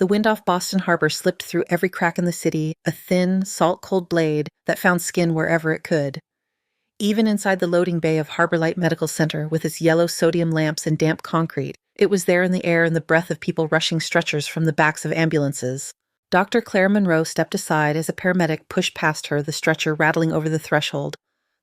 The wind off Boston Harbor slipped through every crack in the city, a thin, salt-cold blade that found skin wherever it could. Even inside the loading bay of Harbor Light Medical Center, with its yellow sodium lamps and damp concrete, it was there in the air and the breath of people rushing stretchers from the backs of ambulances. Dr. Claire Monroe stepped aside as a paramedic pushed past her, the stretcher rattling over the threshold.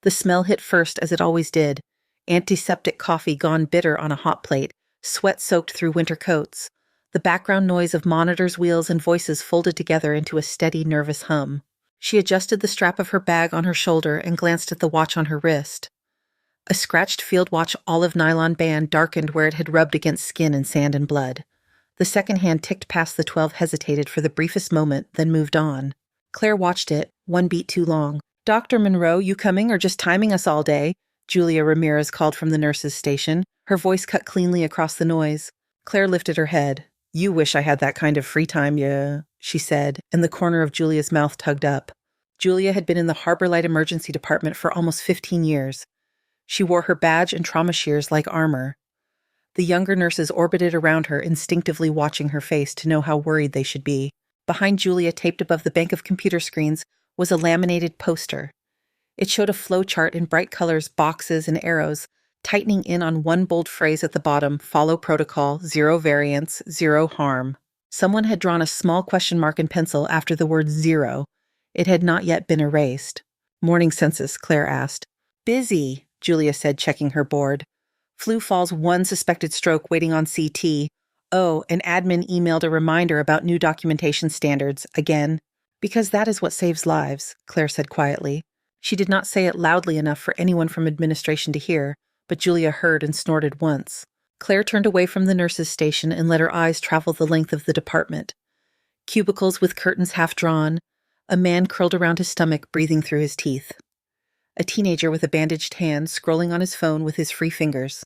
The smell hit first, as it always did. Antiseptic coffee gone bitter on a hot plate, sweat soaked through winter coats. The background noise of monitors, wheels, and voices folded together into a steady, nervous hum. She adjusted the strap of her bag on her shoulder and glanced at the watch on her wrist. A scratched field watch olive nylon band darkened where it had rubbed against skin and sand and blood. The second hand ticked past the 12, hesitated for the briefest moment, then moved on. Claire watched it, one beat too long. "Dr. Monroe, you coming or just timing us all day?" Julia Ramirez called from the nurse's station. Her voice cut cleanly across the noise. Claire lifted her head. "You wish I had that kind of free time, yeah," she said, and the corner of Julia's mouth tugged up. Julia had been in the Harbor Light Emergency Department for almost 15 years. She wore her badge and trauma shears like armor. The younger nurses orbited around her, instinctively watching her face to know how worried they should be. Behind Julia, taped above the bank of computer screens, was a laminated poster. It showed a flow chart in bright colors, boxes, and arrows, tightening in on one bold phrase at the bottom: "Follow protocol, 0 variance, 0 harm." Someone had drawn a small question mark in pencil after the word 0. It had not yet been erased. "Morning census," Claire asked. "Busy," Julia said, checking her board. "Flu Falls 1 suspected stroke waiting on CT. Oh, an admin emailed a reminder about new documentation standards, again." "Because that is what saves lives," Claire said quietly. She did not say it loudly enough for anyone from administration to hear, but Julia heard and snorted once. Claire turned away from the nurse's station and let her eyes travel the length of the department. Cubicles with curtains half drawn, a man curled around his stomach, breathing through his teeth. A teenager with a bandaged hand scrolling on his phone with his free fingers.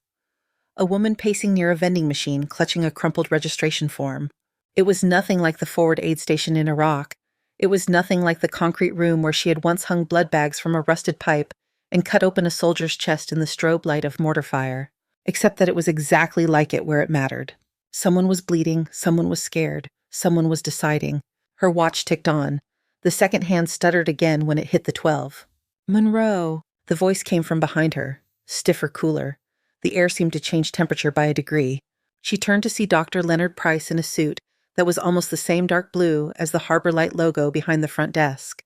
A woman pacing near a vending machine, clutching a crumpled registration form. It was nothing like the forward aid station in Iraq. It was nothing like the concrete room where she had once hung blood bags from a rusted pipe and cut open a soldier's chest in the strobe light of mortar fire, except that it was exactly like it where it mattered. Someone was bleeding, someone was scared, someone was deciding. Her watch ticked on. The second hand stuttered again when it hit the 12. "Monroe." The voice came from behind her, stiffer, cooler. The air seemed to change temperature by a degree. She turned to see Dr. Leonard Price in a suit that was almost the same dark blue as the Harbor Light logo behind the front desk.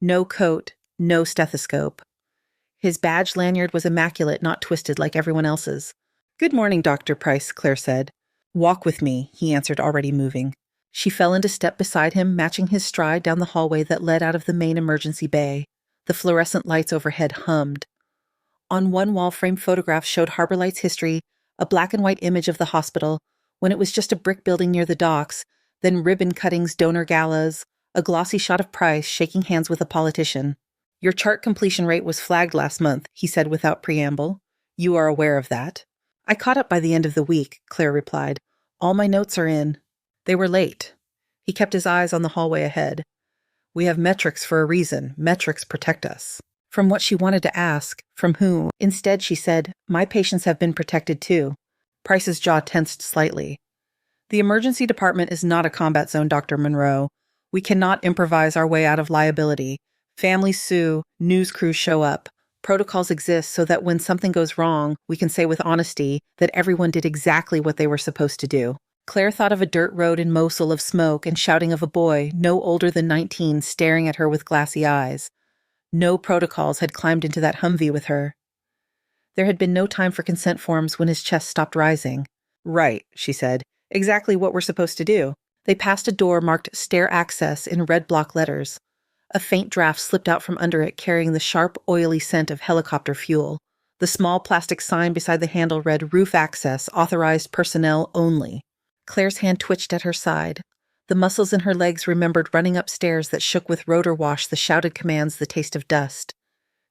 No coat, no stethoscope. His badge lanyard was immaculate, not twisted like everyone else's. "Good morning, Dr. Price," Claire said. "Walk with me," he answered, already moving. She fell into step beside him, matching his stride down the hallway that led out of the main emergency bay. The fluorescent lights overhead hummed. On one wall, framed photographs showed Harbor Light's history, a black and white image of the hospital, when it was just a brick building near the docks, then ribbon cuttings, donor galas, a glossy shot of Price shaking hands with a politician. "Your chart completion rate was flagged last month," he said without preamble. "You are aware of that." "I caught up by the end of the week," Claire replied. "All my notes are in." "They were late." He kept his eyes on the hallway ahead. "We have metrics for a reason. Metrics protect us." From what she wanted to ask, from who, instead she said, "My patients have been protected too." Price's jaw tensed slightly. "The emergency department is not a combat zone, Dr. Monroe. We cannot improvise our way out of liability. Families sue, news crews show up. Protocols exist so that when something goes wrong, we can say with honesty that everyone did exactly what they were supposed to do." Claire thought of a dirt road in Mosul of smoke and shouting of a boy, no older than 19, staring at her with glassy eyes. No protocols had climbed into that Humvee with her. There had been no time for consent forms when his chest stopped rising. "Right," she said. "Exactly what we're supposed to do." They passed a door marked "Stair Access" in red block letters. A faint draft slipped out from under it, carrying the sharp, oily scent of helicopter fuel. The small plastic sign beside the handle read "Roof Access, Authorized Personnel Only." Claire's hand twitched at her side. The muscles in her legs remembered running upstairs that shook with rotor wash, the shouted commands, the taste of dust.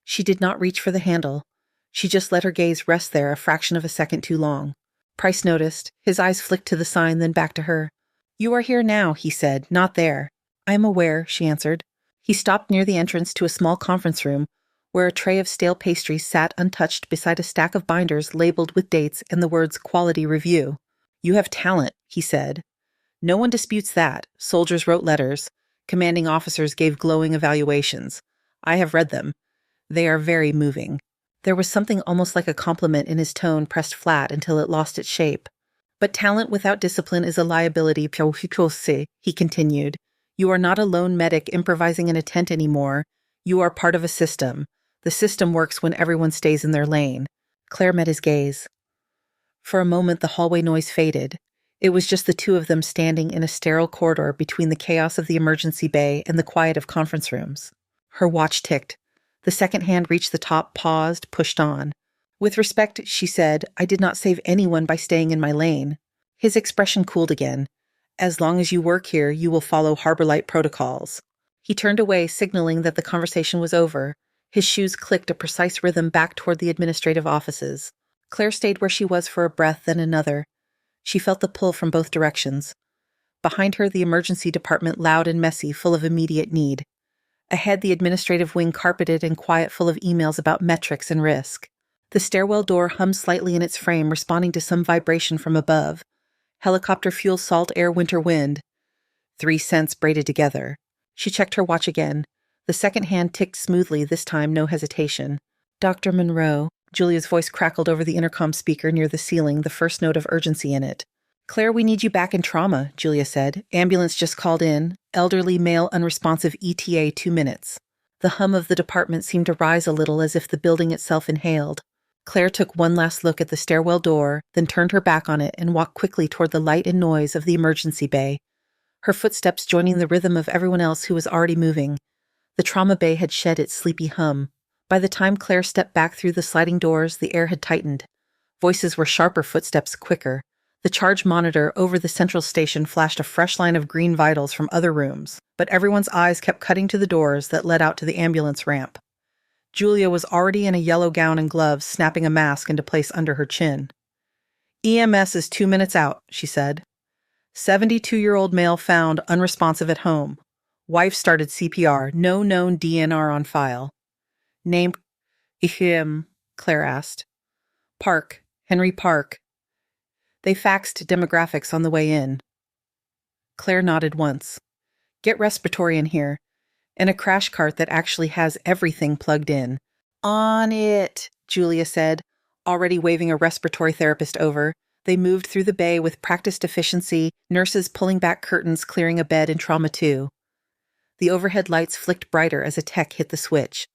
She did not reach for the handle. She just let her gaze rest there a fraction of a second too long. Price noticed. His eyes flicked to the sign, then back to her. "You are here now," he said, "not there." "I am aware," she answered. He stopped near the entrance to a small conference room, where a tray of stale pastries sat untouched beside a stack of binders labeled with dates and the words "Quality Review." "You have talent," he said. No one disputes that. Soldiers wrote letters. Commanding officers gave glowing evaluations. I have read them. They are very moving. There was something almost like a compliment in his tone pressed flat until it lost its shape. But talent without discipline is a liability, he continued. You are not a lone medic improvising in a tent anymore. You are part of a system. The system works when everyone stays in their lane. Claire met his gaze. For a moment, the hallway noise faded. It was just the two of them standing in a sterile corridor between the chaos of the emergency bay and the quiet of conference rooms. Her watch ticked. The second hand reached the top, paused, pushed on. With respect, she said, I did not save anyone by staying in my lane. His expression cooled again. As long as you work here, you will follow Harbor Light protocols. He turned away, signaling that the conversation was over. His shoes clicked a precise rhythm back toward the administrative offices. Claire stayed where she was for a breath, then another. She felt the pull from both directions. Behind her, the emergency department loud and messy, full of immediate need. Ahead, the administrative wing carpeted and quiet, full of emails about metrics and risk. The stairwell door hummed slightly in its frame, responding to some vibration from above. Helicopter fuel, salt air, winter wind. 3 cents braided together. She checked her watch again. The second hand ticked smoothly, this time no hesitation. Dr. Monroe. Julia's voice crackled over the intercom speaker near the ceiling, the first note of urgency in it. Claire, we need you back in trauma, Julia said. Ambulance just called in. Elderly male unresponsive ETA 2 minutes. The hum of the department seemed to rise a little as if the building itself inhaled. Claire took one last look at the stairwell door, then turned her back on it and walked quickly toward the light and noise of the emergency bay. Her footsteps joining the rhythm of everyone else who was already moving. The trauma bay had shed its sleepy hum. By the time Claire stepped back through the sliding doors, the air had tightened. Voices were sharper, footsteps quicker. The charge monitor over the central station flashed a fresh line of green vitals from other rooms, but everyone's eyes kept cutting to the doors that led out to the ambulance ramp. Julia was already in a yellow gown and gloves, snapping a mask into place under her chin. EMS is 2 minutes out, she said. 72-year-old male found unresponsive at home. Wife started CPR, no known DNR on file. Name, Claire asked. Park, Henry Park. They faxed demographics on the way in. Claire nodded once. Get respiratory in here. And a crash cart that actually has everything plugged in. On it, Julia said, already waving a respiratory therapist over. They moved through the bay with practiced efficiency, nurses pulling back curtains, clearing a bed in Trauma 2. The overhead lights flicked brighter as a tech hit the switch.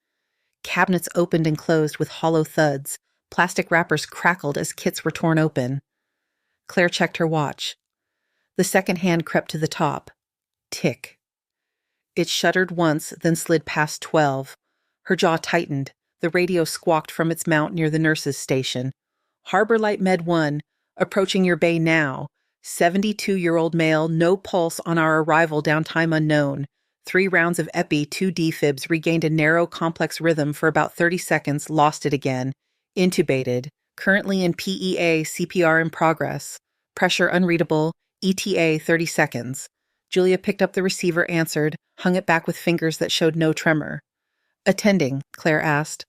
Cabinets opened and closed with hollow thuds. Plastic wrappers crackled as kits were torn open. Claire checked her watch. The second hand crept to the top. Tick. It shuddered once, then slid past 12. Her jaw tightened. The radio squawked from its mount near the nurse's station. Harbor Light Med 1, approaching your bay now. 72-year-old male, no pulse on our arrival, downtime unknown. 3 rounds of epi, 2 defibs, regained a narrow, complex rhythm for about 30 seconds, lost it again. Intubated. Currently in PEA, CPR in progress. Pressure unreadable, ETA 30 seconds. Julia picked up the receiver, answered, hung it back with fingers that showed no tremor. Attending, Claire asked.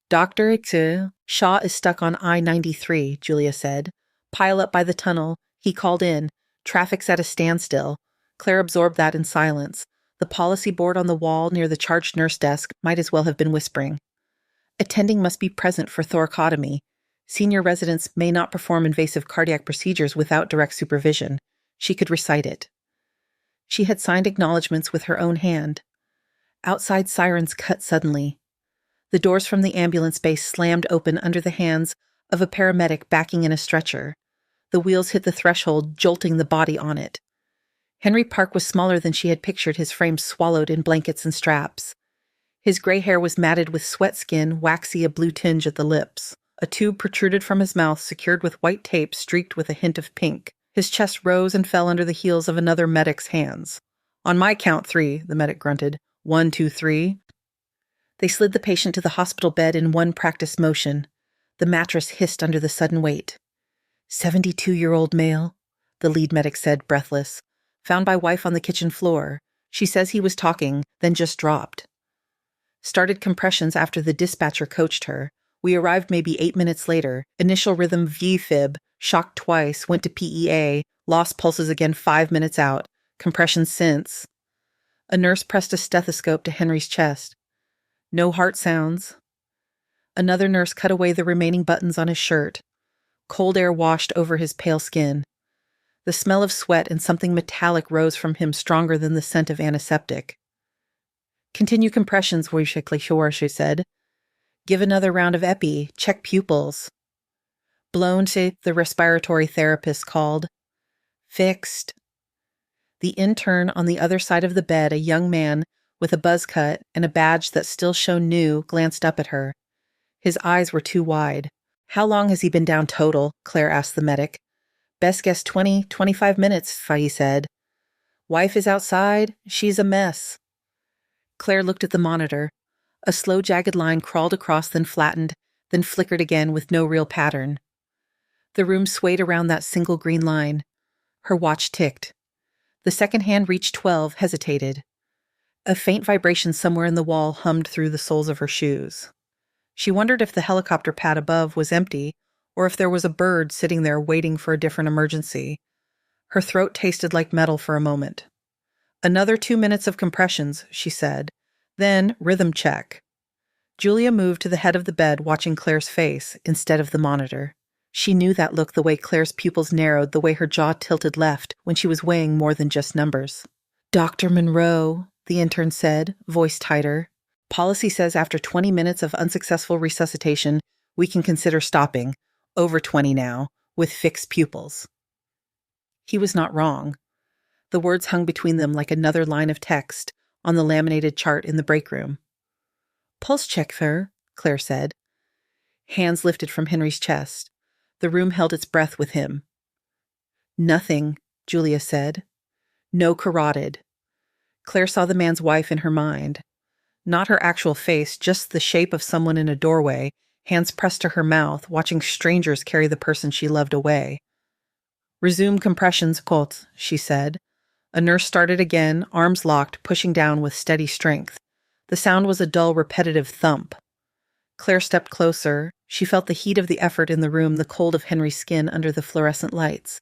Dr. Shaw is stuck on I-93, Julia said. Pile up by the tunnel. He called in. Traffic's at a standstill. Claire absorbed that in silence. The policy board on the wall near the charged nurse desk might as well have been whispering. Attending must be present for thoracotomy. Senior residents may not perform invasive cardiac procedures without direct supervision. She could recite it. She had signed acknowledgments with her own hand. Outside sirens cut suddenly. The doors from the ambulance bay slammed open under the hands of a paramedic backing in a stretcher. The wheels hit the threshold, jolting the body on it. Henry Park was smaller than she had pictured, his frame swallowed in blankets and straps. His gray hair was matted with sweat skin, waxy, a blue tinge at the lips. A tube protruded from his mouth, secured with white tape streaked with a hint of pink. His chest rose and fell under the heels of another medic's hands. On my count 3, the medic grunted. 1, 2, 3. They slid the patient to the hospital bed in one practiced motion. The mattress hissed under the sudden weight. 72-year-old male, the lead medic said, breathless. Found by wife on the kitchen floor. She says he was talking, then just dropped. Started compressions after the dispatcher coached her. We arrived maybe 8 minutes later. Initial rhythm V-fib, Shocked twice, went to PEA, lost pulses again 5 minutes out, compression since. A nurse pressed a stethoscope to Henry's chest. No heart sounds. Another nurse cut away the remaining buttons on his shirt. Cold air washed over his pale skin. The smell of sweat and something metallic rose from him stronger than the scent of antiseptic. Continue compressions, she said. Give another round of epi. Check pupils. Blown to the respiratory therapist called. Fixed. The intern on the other side of the bed, a young man with a buzz cut and a badge that still shone new, glanced up at her. His eyes were too wide. How long has he been down total? Claire asked the medic. Best guess 25 minutes, Faye said. Wife is outside. She's a mess. Claire looked at the monitor. A slow, jagged line crawled across, then flattened, then flickered again with no real pattern. The room swayed around that single green line. Her watch ticked. The second hand reached 12, hesitated. A faint vibration somewhere in the wall hummed through the soles of her shoes. She wondered if the helicopter pad above was empty, or if there was a bird sitting there waiting for a different emergency. Her throat tasted like metal for a moment. Another 2 minutes of compressions, she said. Then, rhythm check. Julia moved to the head of the bed, watching Claire's face instead of the monitor. She knew that look, the way Claire's pupils narrowed, the way her jaw tilted left when she was weighing more than just numbers. Dr. Monroe, the intern said, voice tighter. Policy says after 20 minutes of unsuccessful resuscitation, we can consider stopping, over 20 now, with fixed pupils. He was not wrong. The words hung between them like another line of text on the laminated chart in the break room. Pulse check, sir, Claire said. Hands lifted from Henry's chest. The room held its breath with him. Nothing, Julia said. No carotid. Claire saw the man's wife in her mind. Not her actual face, just the shape of someone in a doorway, hands pressed to her mouth, watching strangers carry the person she loved away. Resume compressions, Colt, she said. A nurse started again, arms locked, pushing down with steady strength. The sound was a dull, repetitive thump. Claire stepped closer. She felt the heat of the effort in the room, the cold of Henry's skin under the fluorescent lights.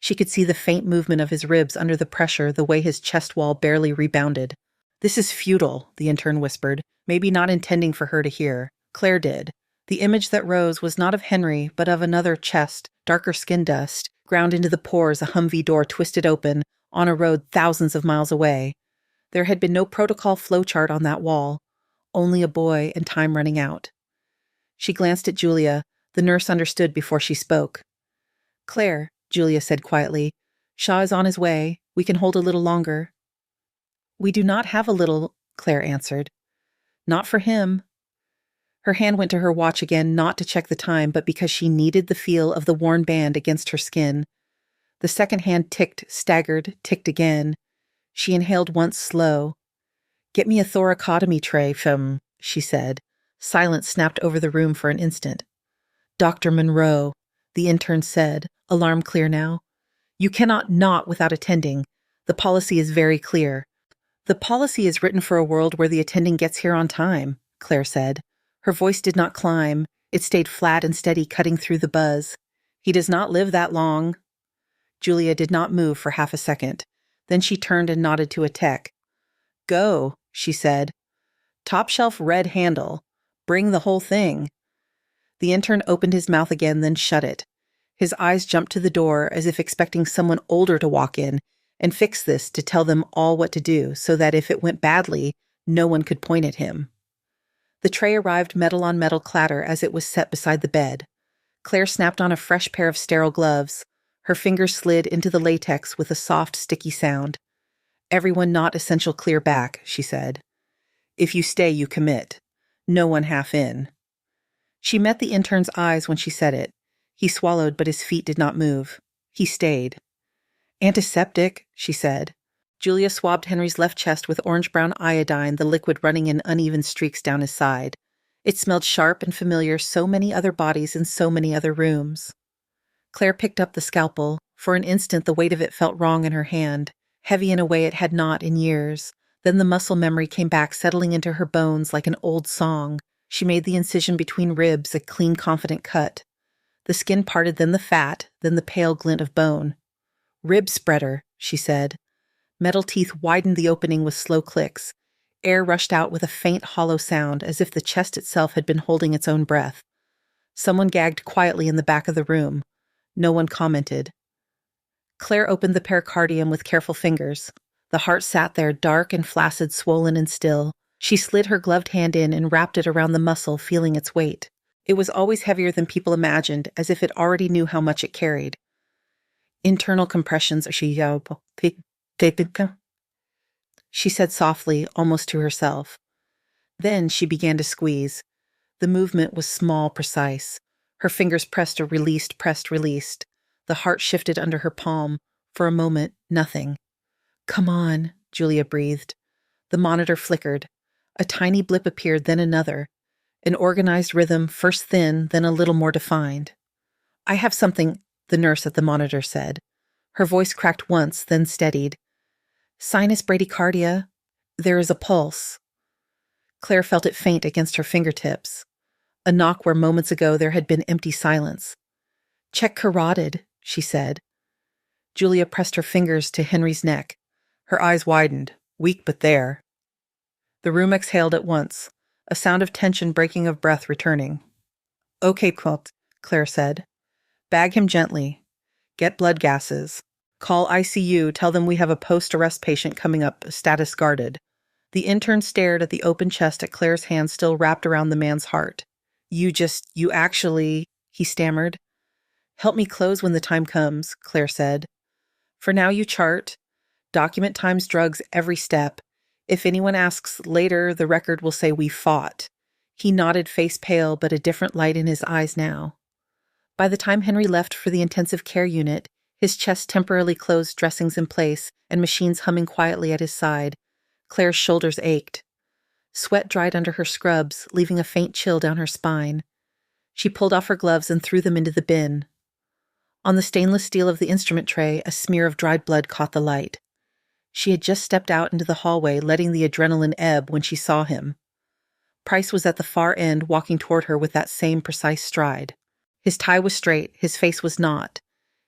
She could see the faint movement of his ribs under the pressure, the way his chest wall barely rebounded. This is futile, the intern whispered, maybe not intending for her to hear. Claire did. The image that rose was not of Henry, but of another chest, darker skin dust, ground into the pores, a Humvee door twisted open, on a road thousands of miles away. There had been no protocol flowchart on that wall, only a boy and time running out. She glanced at Julia. The nurse understood before she spoke. Claire, Julia said quietly, Shaw is on his way. We can hold a little longer. We do not have a little, Claire answered. Not for him. Her hand went to her watch again, not to check the time, but because she needed the feel of the worn band against her skin. The second hand ticked, staggered, ticked again. She inhaled once slow. Get me a thoracotomy tray from, she said. Silence snapped over the room for an instant. Dr. Monroe, the intern said, alarm clear now. You cannot not without attending. The policy is very clear. The policy is written for a world where the attending gets here on time, Claire said. Her voice did not climb. It stayed flat and steady, cutting through the buzz. He does not live that long. Julia did not move for half a second. Then she turned and nodded to a tech. Go, she said. Top shelf red handle. Bring the whole thing. The intern opened his mouth again, then shut it. His eyes jumped to the door as if expecting someone older to walk in and fix this, to tell them all what to do, so that if it went badly, no one could point at him. The tray arrived, metal on metal clatter, as it was set beside the bed. Claire snapped on a fresh pair of sterile gloves. Her fingers slid into the latex with a soft, sticky sound. Everyone not essential clear back, she said. If you stay, you commit. No one half in. She met the intern's eyes when she said it. He swallowed, but his feet did not move. He stayed. Antiseptic, she said. Julia swabbed Henry's left chest with orange-brown iodine, the liquid running in uneven streaks down his side. It smelled sharp and familiar, so many other bodies in so many other rooms. Claire picked up the scalpel. For an instant, the weight of it felt wrong in her hand, heavy in a way it had not in years. Then the muscle memory came back, settling into her bones like an old song. She made the incision between ribs, a clean, confident cut. The skin parted, then the fat, then the pale glint of bone. "Rib spreader," she said. Metal teeth widened the opening with slow clicks. Air rushed out with a faint, hollow sound, as if the chest itself had been holding its own breath. Someone gagged quietly in the back of the room. No one commented. Claire opened the pericardium with careful fingers. The heart sat there, dark and flaccid, swollen and still. She slid her gloved hand in and wrapped it around the muscle, feeling its weight. It was always heavier than people imagined, as if it already knew how much it carried. "Internal compressions," she said softly, almost to herself. Then she began to squeeze. The movement was small, precise. Her fingers pressed or released, pressed, released. The heart shifted under her palm. For a moment, nothing. "Come on," Julia breathed. The monitor flickered. A tiny blip appeared, then another. An organized rhythm, first thin, then a little more defined. "I have something," the nurse at the monitor said. Her voice cracked once, then steadied. "Sinus bradycardia. There is a pulse." Claire felt it faint against her fingertips. A knock where moments ago there had been empty silence. "Check carotid," she said. Julia pressed her fingers to Henry's neck. Her eyes widened. Weak but there. The room exhaled at once, a sound of tension, breaking of breath returning. "Okay, Claire said. "Bag him gently. Get blood gases. Call ICU, tell them we have a post-arrest patient coming up, status guarded." The intern stared at the open chest, at Claire's hand still wrapped around the man's heart. You actually, he stammered. "Help me close when the time comes," Claire said. "For now you chart. Document times, drugs, every step. If anyone asks later, the record will say we fought." He nodded, face pale, but a different light in his eyes now. By the time Henry left for the intensive care unit, his chest temporarily closed, dressings in place, and machines humming quietly at his side, Claire's shoulders ached. Sweat dried under her scrubs, leaving a faint chill down her spine. She pulled off her gloves and threw them into the bin. On the stainless steel of the instrument tray, a smear of dried blood caught the light. She had just stepped out into the hallway, letting the adrenaline ebb, when she saw him. Price was at the far end, walking toward her with that same precise stride. His tie was straight, his face was not.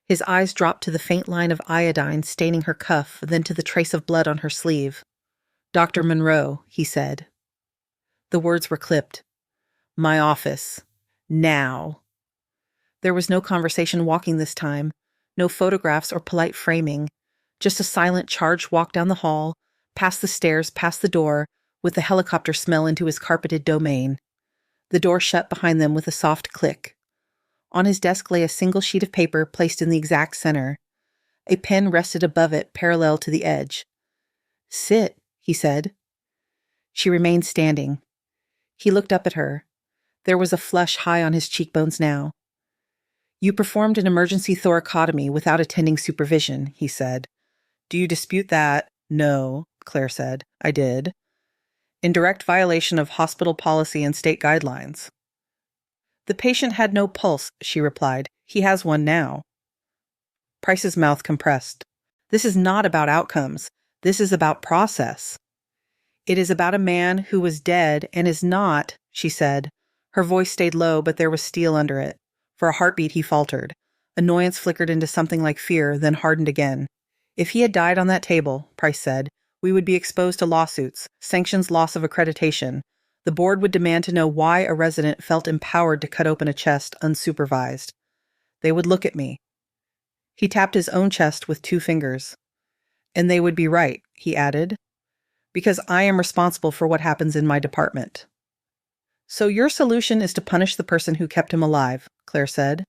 His eyes dropped to the faint line of iodine staining her cuff, then to the trace of blood on her sleeve. "Dr. Monroe," he said. The words were clipped. "My office. Now." There was no conversation walking this time, no photographs or polite framing, just a silent, charged walk down the hall, past the stairs, past the door, with the helicopter smell into his carpeted domain. The door shut behind them with a soft click. On his desk lay a single sheet of paper placed in the exact center. A pen rested above it, parallel to the edge. "Sit," he said. She remained standing. He looked up at her. There was a flush high on his cheekbones now. "You performed an emergency thoracotomy without attending supervision," he said. "Do you dispute that?" "No," Claire said. "I did." "In direct violation of hospital policy and state guidelines." "The patient had no pulse," she replied. "He has one now." Price's mouth compressed. "This is not about outcomes. This is about process." "It is about a man who was dead and is not," she said. Her voice stayed low, but there was steel under it. For a heartbeat, he faltered. Annoyance flickered into something like fear, then hardened again. "If he had died on that table," Price said, "we would be exposed to lawsuits, sanctions, loss of accreditation. The board would demand to know why a resident felt empowered to cut open a chest unsupervised. They would look at me." He tapped his own chest with 2 fingers. "And they would be right," he added, "because I am responsible for what happens in my department." "So your solution is to punish the person who kept him alive," Claire said.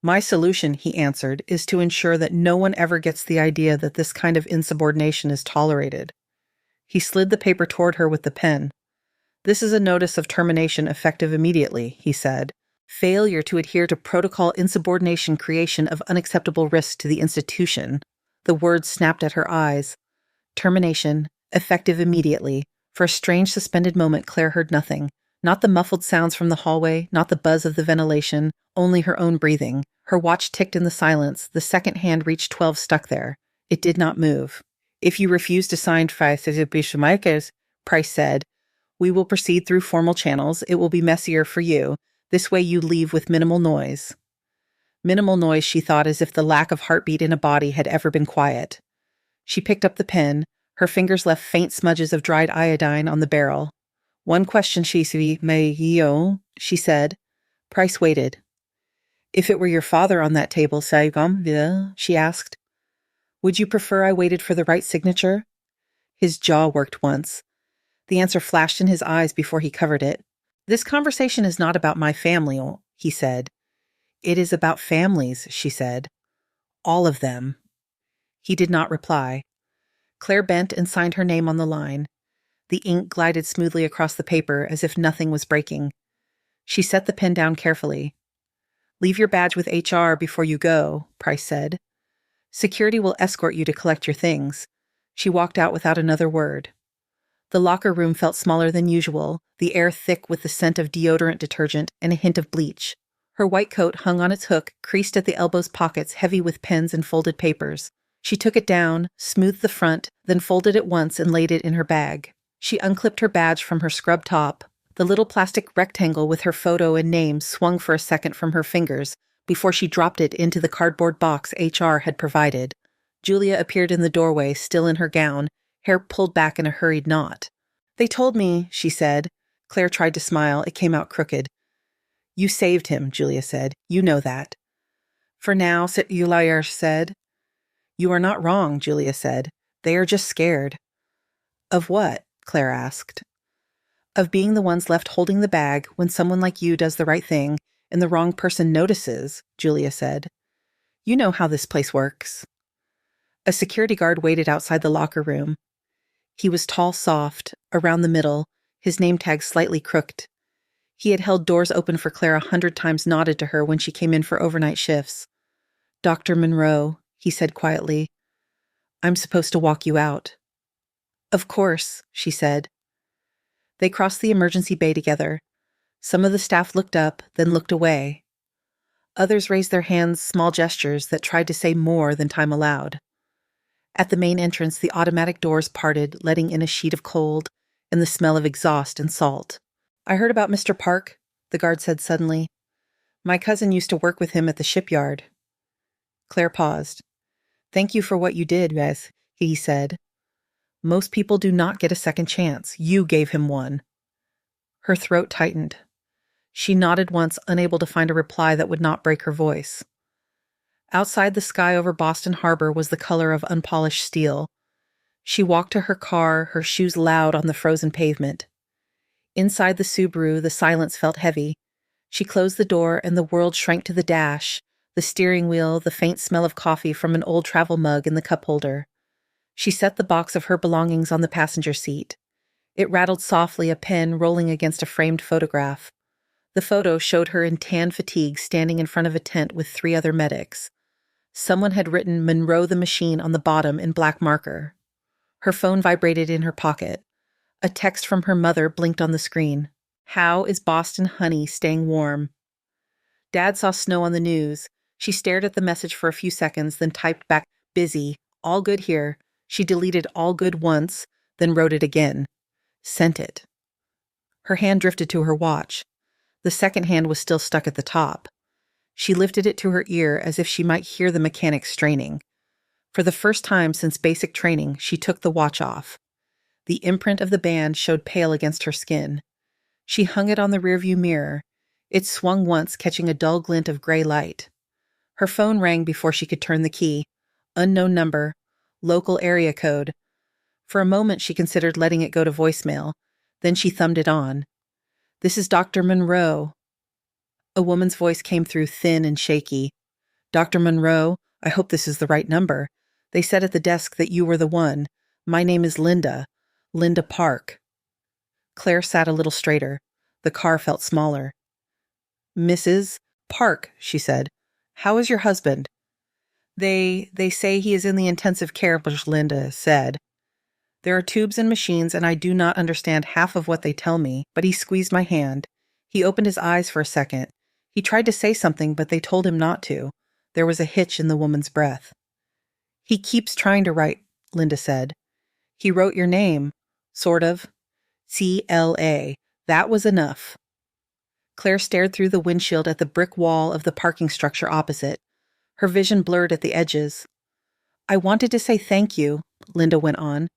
"My solution," he answered, "is to ensure that no one ever gets the idea that this kind of insubordination is tolerated." He slid the paper toward her with the pen. "This is a notice of termination effective immediately," he said. "Failure to adhere to protocol, insubordination, creation of unacceptable risk to the institution." The words snapped at her eyes. Termination, effective immediately. For a strange, suspended moment, Claire heard nothing. Not the muffled sounds from the hallway, not the buzz of the ventilation, only her own breathing. Her watch ticked in the silence. The second hand reached 12, stuck there. It did not move. "If you refuse to sign firefighters," Price said, "we will proceed through formal channels. It will be messier for you. This way you leave with minimal noise." Minimal noise, she thought, as if the lack of heartbeat in a body had ever been quiet. She picked up the pen. Her fingers left faint smudges of dried iodine on the barrel. One question, she said. Price waited. If it were your father on that table, she asked. Would you prefer I waited for the right signature? His jaw worked once. The answer flashed in his eyes before he covered it. This conversation is not about my family, he said. It is about families, she said. All of them. He did not reply. Claire bent and signed her name on the line. The ink glided smoothly across the paper as if nothing was breaking. She set the pen down carefully. Leave your badge with HR before you go, Price said. Security will escort you to collect your things. She walked out without another word. The locker room felt smaller than usual, the air thick with the scent of deodorant detergent and a hint of bleach. Her white coat hung on its hook, creased at the elbows pockets, heavy with pens and folded papers. She took it down, smoothed the front, then folded it once and laid it in her bag. She unclipped her badge from her scrub top. The little plastic rectangle with her photo and name swung for a second from her fingers before she dropped it into the cardboard box HR had provided. Julia appeared in the doorway, still in her gown, hair pulled back in a hurried knot. They told me, she said. Claire tried to smile. It came out crooked. You saved him, Julia said. You know that. For now, Julia said. You are not wrong, Julia said. They are just scared. Of what? Claire asked. Of being the ones left holding the bag when someone like you does the right thing and the wrong person notices, Julia said. You know how this place works. A security guard waited outside the locker room. He was tall, soft, around the middle, his name tag slightly crooked. He had held doors open for Claire 100 times, nodded to her when she came in for overnight shifts. Dr. Monroe, he said quietly. I'm supposed to walk you out. Of course, she said. They crossed the emergency bay together. Some of the staff looked up, then looked away. Others raised their hands, small gestures that tried to say more than time allowed. At the main entrance, the automatic doors parted, letting in a sheet of cold and the smell of exhaust and salt. I heard about Mr. Park, the guard said suddenly. My cousin used to work with him at the shipyard. Claire paused. Thank you for what you did, Beth, he said. Most people do not get a second chance. You gave him one. Her throat tightened. She nodded once, unable to find a reply that would not break her voice. Outside, the sky over Boston Harbor was the color of unpolished steel. She walked to her car, her shoes loud on the frozen pavement. Inside the Subaru, the silence felt heavy. She closed the door and the world shrank to the dash, the steering wheel, the faint smell of coffee from an old travel mug in the cup holder. She set the box of her belongings on the passenger seat. It rattled softly, a pen rolling against a framed photograph. The photo showed her in tan fatigue standing in front of a tent with 3 other medics. Someone had written Monroe the Machine on the bottom in black marker. Her phone vibrated in her pocket. A text from her mother blinked on the screen. How is Boston honey staying warm? Dad saw snow on the news. She stared at the message for a few seconds, then typed back, busy, all good here. She deleted all good once, then wrote it again. Sent it. Her hand drifted to her watch. The second hand was still stuck at the top. She lifted it to her ear as if she might hear the mechanics straining. For the first time since basic training, she took the watch off. The imprint of the band showed pale against her skin. She hung it on the rearview mirror. It swung once, catching a dull glint of gray light. Her phone rang before she could turn the key. Unknown number. Local area code. For a moment, she considered letting it go to voicemail. Then she thumbed it on. This is Dr. Monroe. A woman's voice came through, thin and shaky. Dr. Monroe, I hope this is the right number. They said at the desk that you were the one. My name is Linda. Linda Park. Claire sat a little straighter. The car felt smaller. Mrs. Park, she said. How is your husband? They say he is in the intensive care, Linda said. There are tubes and machines, and I do not understand half of what they tell me, but he squeezed my hand. He opened his eyes for a second. He tried to say something, but they told him not to. There was a hitch in the woman's breath. He keeps trying to write, Linda said. He wrote your name. Sort of. CLA. That was enough. Claire stared through the windshield at the brick wall of the parking structure opposite. Her vision blurred at the edges. "I wanted to say thank you," Linda went on.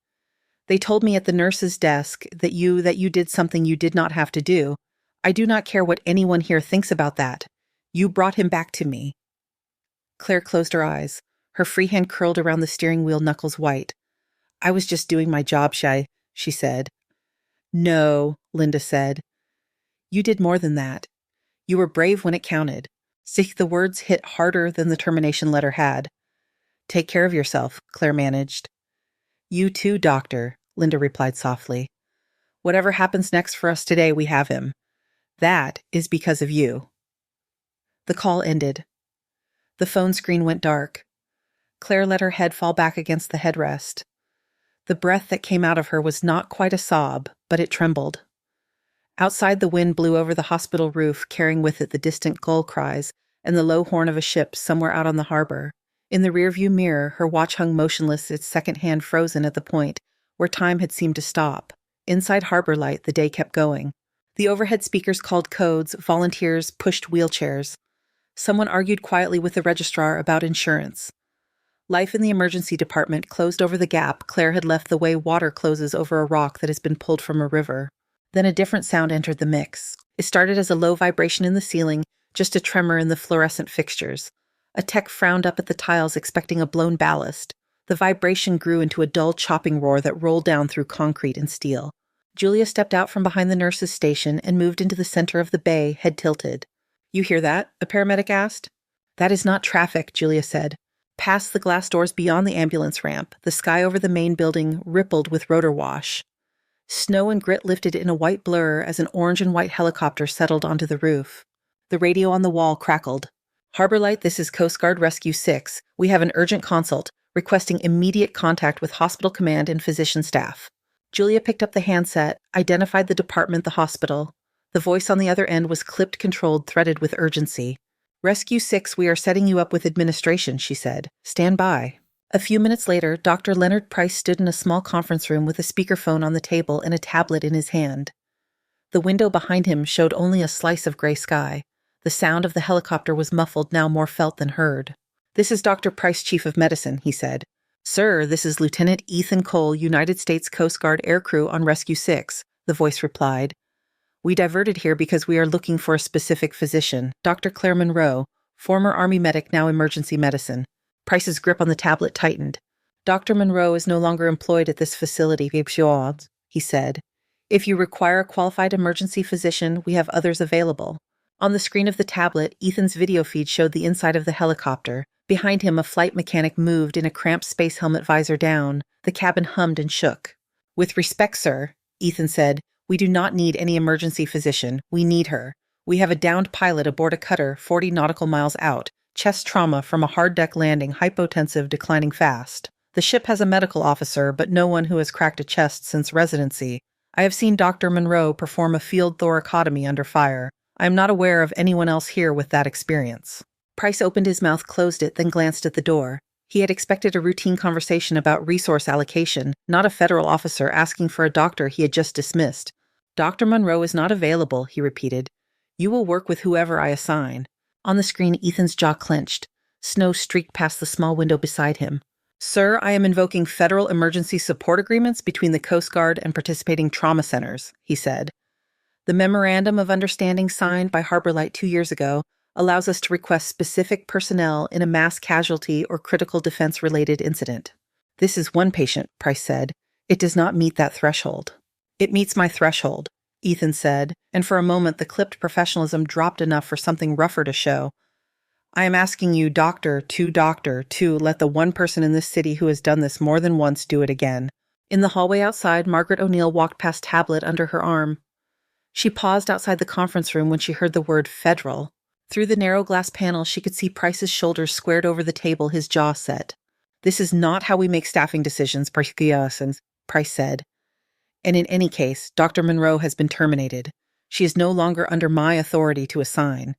"They told me at the nurse's desk that you did something you did not have to do. I do not care what anyone here thinks about that. You brought him back to me." Claire closed her eyes. Her free hand curled around the steering wheel, knuckles white. "I was just doing my job, she said. "No," Linda said. "You did more than that. You were brave when it counted." The words hit harder than the termination letter had. "Take care of yourself," Claire managed. "You too, doctor," Linda replied softly. "Whatever happens next for us today, we have him. That is because of you." The call ended. The phone screen went dark. Claire let her head fall back against the headrest. The breath that came out of her was not quite a sob, but it trembled. Outside, the wind blew over the hospital roof, carrying with it the distant gull cries and the low horn of a ship somewhere out on the harbor. In the rearview mirror, her watch hung motionless, its second hand frozen at the point where time had seemed to stop. Inside Harbor Light, the day kept going. The overhead speakers called codes, volunteers pushed wheelchairs. Someone argued quietly with the registrar about insurance. Life in the emergency department closed over the gap Claire had left the way water closes over a rock that has been pulled from a river. Then a different sound entered the mix. It started as a low vibration in the ceiling, just a tremor in the fluorescent fixtures. A tech frowned up at the tiles, expecting a blown ballast. The vibration grew into a dull chopping roar that rolled down through concrete and steel. Julia stepped out from behind the nurse's station and moved into the center of the bay, head tilted. "You hear that?" a paramedic asked. "That is not traffic," Julia said. Past the glass doors beyond the ambulance ramp, the sky over the main building rippled with rotor wash. Snow and grit lifted in a white blur as an orange and white helicopter settled onto the roof. The radio on the wall crackled. "Harbor Light, this is Coast Guard Rescue 6. We have an urgent consult, requesting immediate contact with hospital command and physician staff." Julia picked up the handset, identified the department, the hospital. The voice on the other end was clipped, controlled, threaded with urgency. "Rescue 6, we are setting you up with administration," she said. "Stand by." A few minutes later, Dr. Leonard Price stood in a small conference room with a speakerphone on the table and a tablet in his hand. The window behind him showed only a slice of gray sky. The sound of the helicopter was muffled, now more felt than heard. "This is Dr. Price, Chief of Medicine," he said. "Sir, this is Lieutenant Ethan Cole, United States Coast Guard aircrew on Rescue 6, the voice replied. "We diverted here because we are looking for a specific physician, Dr. Claire Monroe, former Army medic, now emergency medicine." Price's grip on the tablet tightened. "Dr. Monroe is no longer employed at this facility, he said. "If you require a qualified emergency physician, we have others available." On the screen of the tablet, Ethan's video feed showed the inside of the helicopter. Behind him, a flight mechanic moved in a cramped space helmet, visor down. The cabin hummed and shook. "With respect, sir," Ethan said, "we do not need any emergency physician. We need her. We have a downed pilot aboard a cutter 40 nautical miles out. Chest trauma from a hard deck landing, hypotensive, declining fast. The ship has a medical officer, but no one who has cracked a chest since residency. I have seen Dr. Monroe perform a field thoracotomy under fire. I am not aware of anyone else here with that experience." Price opened his mouth, closed it, then glanced at the door. He had expected a routine conversation about resource allocation, not a federal officer asking for a doctor he had just dismissed. "Dr. Monroe is not available," he repeated. "You will work with whoever I assign." On the screen, Ethan's jaw clenched. Snow streaked past the small window beside him. "Sir, I am invoking federal emergency support agreements between the Coast Guard and participating trauma centers," he said. "The Memorandum of Understanding signed by Harbor Light 2 years ago allows us to request specific personnel in a mass casualty or critical defense-related incident." "This is one patient," Price said. "It does not meet that threshold." "It meets my threshold," Ethan said, and for a moment the clipped professionalism dropped enough for something rougher to show. "I am asking you, doctor, to let the one person in this city who has done this more than once do it again." In the hallway outside, Margaret O'Neill walked past tablet under her arm. She paused outside the conference room when she heard the word federal. Through the narrow glass panel, she could see Price's shoulders squared over the table, his jaw set. "This is not how we make staffing decisions, Price said. "And in any case, Dr. Monroe has been terminated. She is no longer under my authority to assign."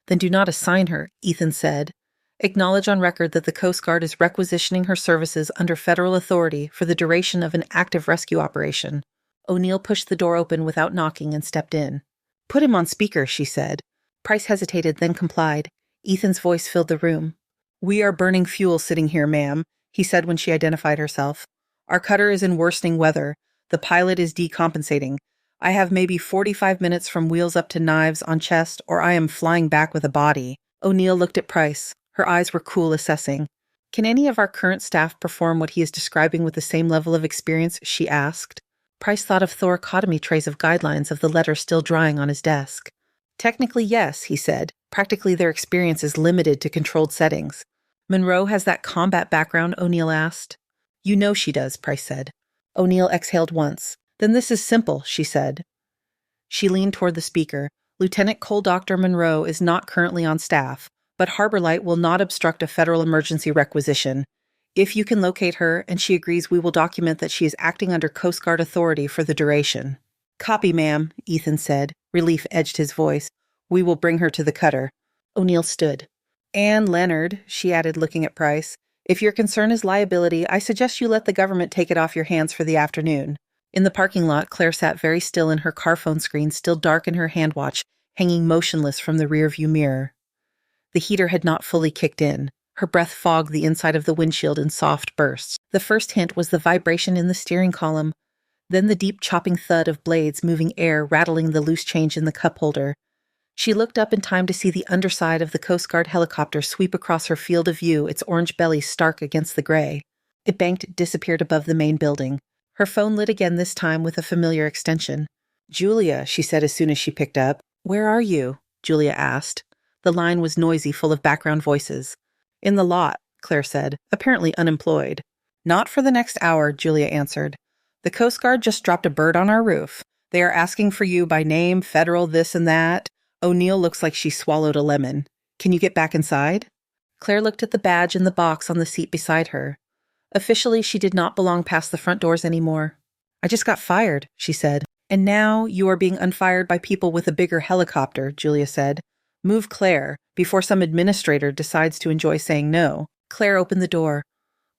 "Then do not assign her," Ethan said. "Acknowledge on record that the Coast Guard is requisitioning her services under federal authority for the duration of an active rescue operation." O'Neill pushed the door open without knocking and stepped in. Put him on speaker, she said. Price hesitated, then complied. Ethan's voice filled the room. We are burning fuel sitting here, ma'am, he said when she identified herself. Our cutter is in worsening weather. The pilot is decompensating. I have maybe 45 minutes from wheels up to knives on chest, or I am flying back with a body. O'Neill looked at Price. Her eyes were cool, assessing. Can any of our current staff perform what he is describing with the same level of experience? She asked. Price thought of thoracotomy trays of guidelines of the letter still drying on his desk. Technically, yes, he said. Practically, their experience is limited to controlled settings. Monroe has that combat background, O'Neill asked. You know she does, Price said. O'Neill exhaled once. Then this is simple, she said. She leaned toward the speaker. Lieutenant Cole Dr. Monroe is not currently on staff, but Harbor Light will not obstruct a federal emergency requisition. If you can locate her and she agrees, we will document that she is acting under Coast Guard authority for the duration. Copy, ma'am, Ethan said. Relief edged his voice. We will bring her to the cutter. O'Neill stood. Anne Leonard, she added, looking at Price. If your concern is liability, I suggest you let the government take it off your hands for the afternoon. In the parking lot, Claire sat very still in her car phone screen, still dark in her hand watch, hanging motionless from the rearview mirror. The heater had not fully kicked in. Her breath fogged the inside of the windshield in soft bursts. The first hint was the vibration in the steering column, then the deep chopping thud of blades moving air rattling the loose change in the cup holder. She looked up in time to see the underside of the Coast Guard helicopter sweep across her field of view, its orange belly stark against the gray. It banked, disappeared above the main building. Her phone lit again, this time with a familiar extension. Julia, she said as soon as she picked up. Where are you? Julia asked. The line was noisy, full of background voices. In the lot, Claire said, apparently unemployed. Not for the next hour, Julia answered. The Coast Guard just dropped a bird on our roof. They are asking for you by name, federal, this and that. O'Neill looks like she swallowed a lemon. Can you get back inside? Claire looked at the badge in the box on the seat beside her. Officially, she did not belong past the front doors anymore. I just got fired, she said. And now you are being unfired by people with a bigger helicopter, Julia said. Move Claire, before some administrator decides to enjoy saying no. Claire opened the door.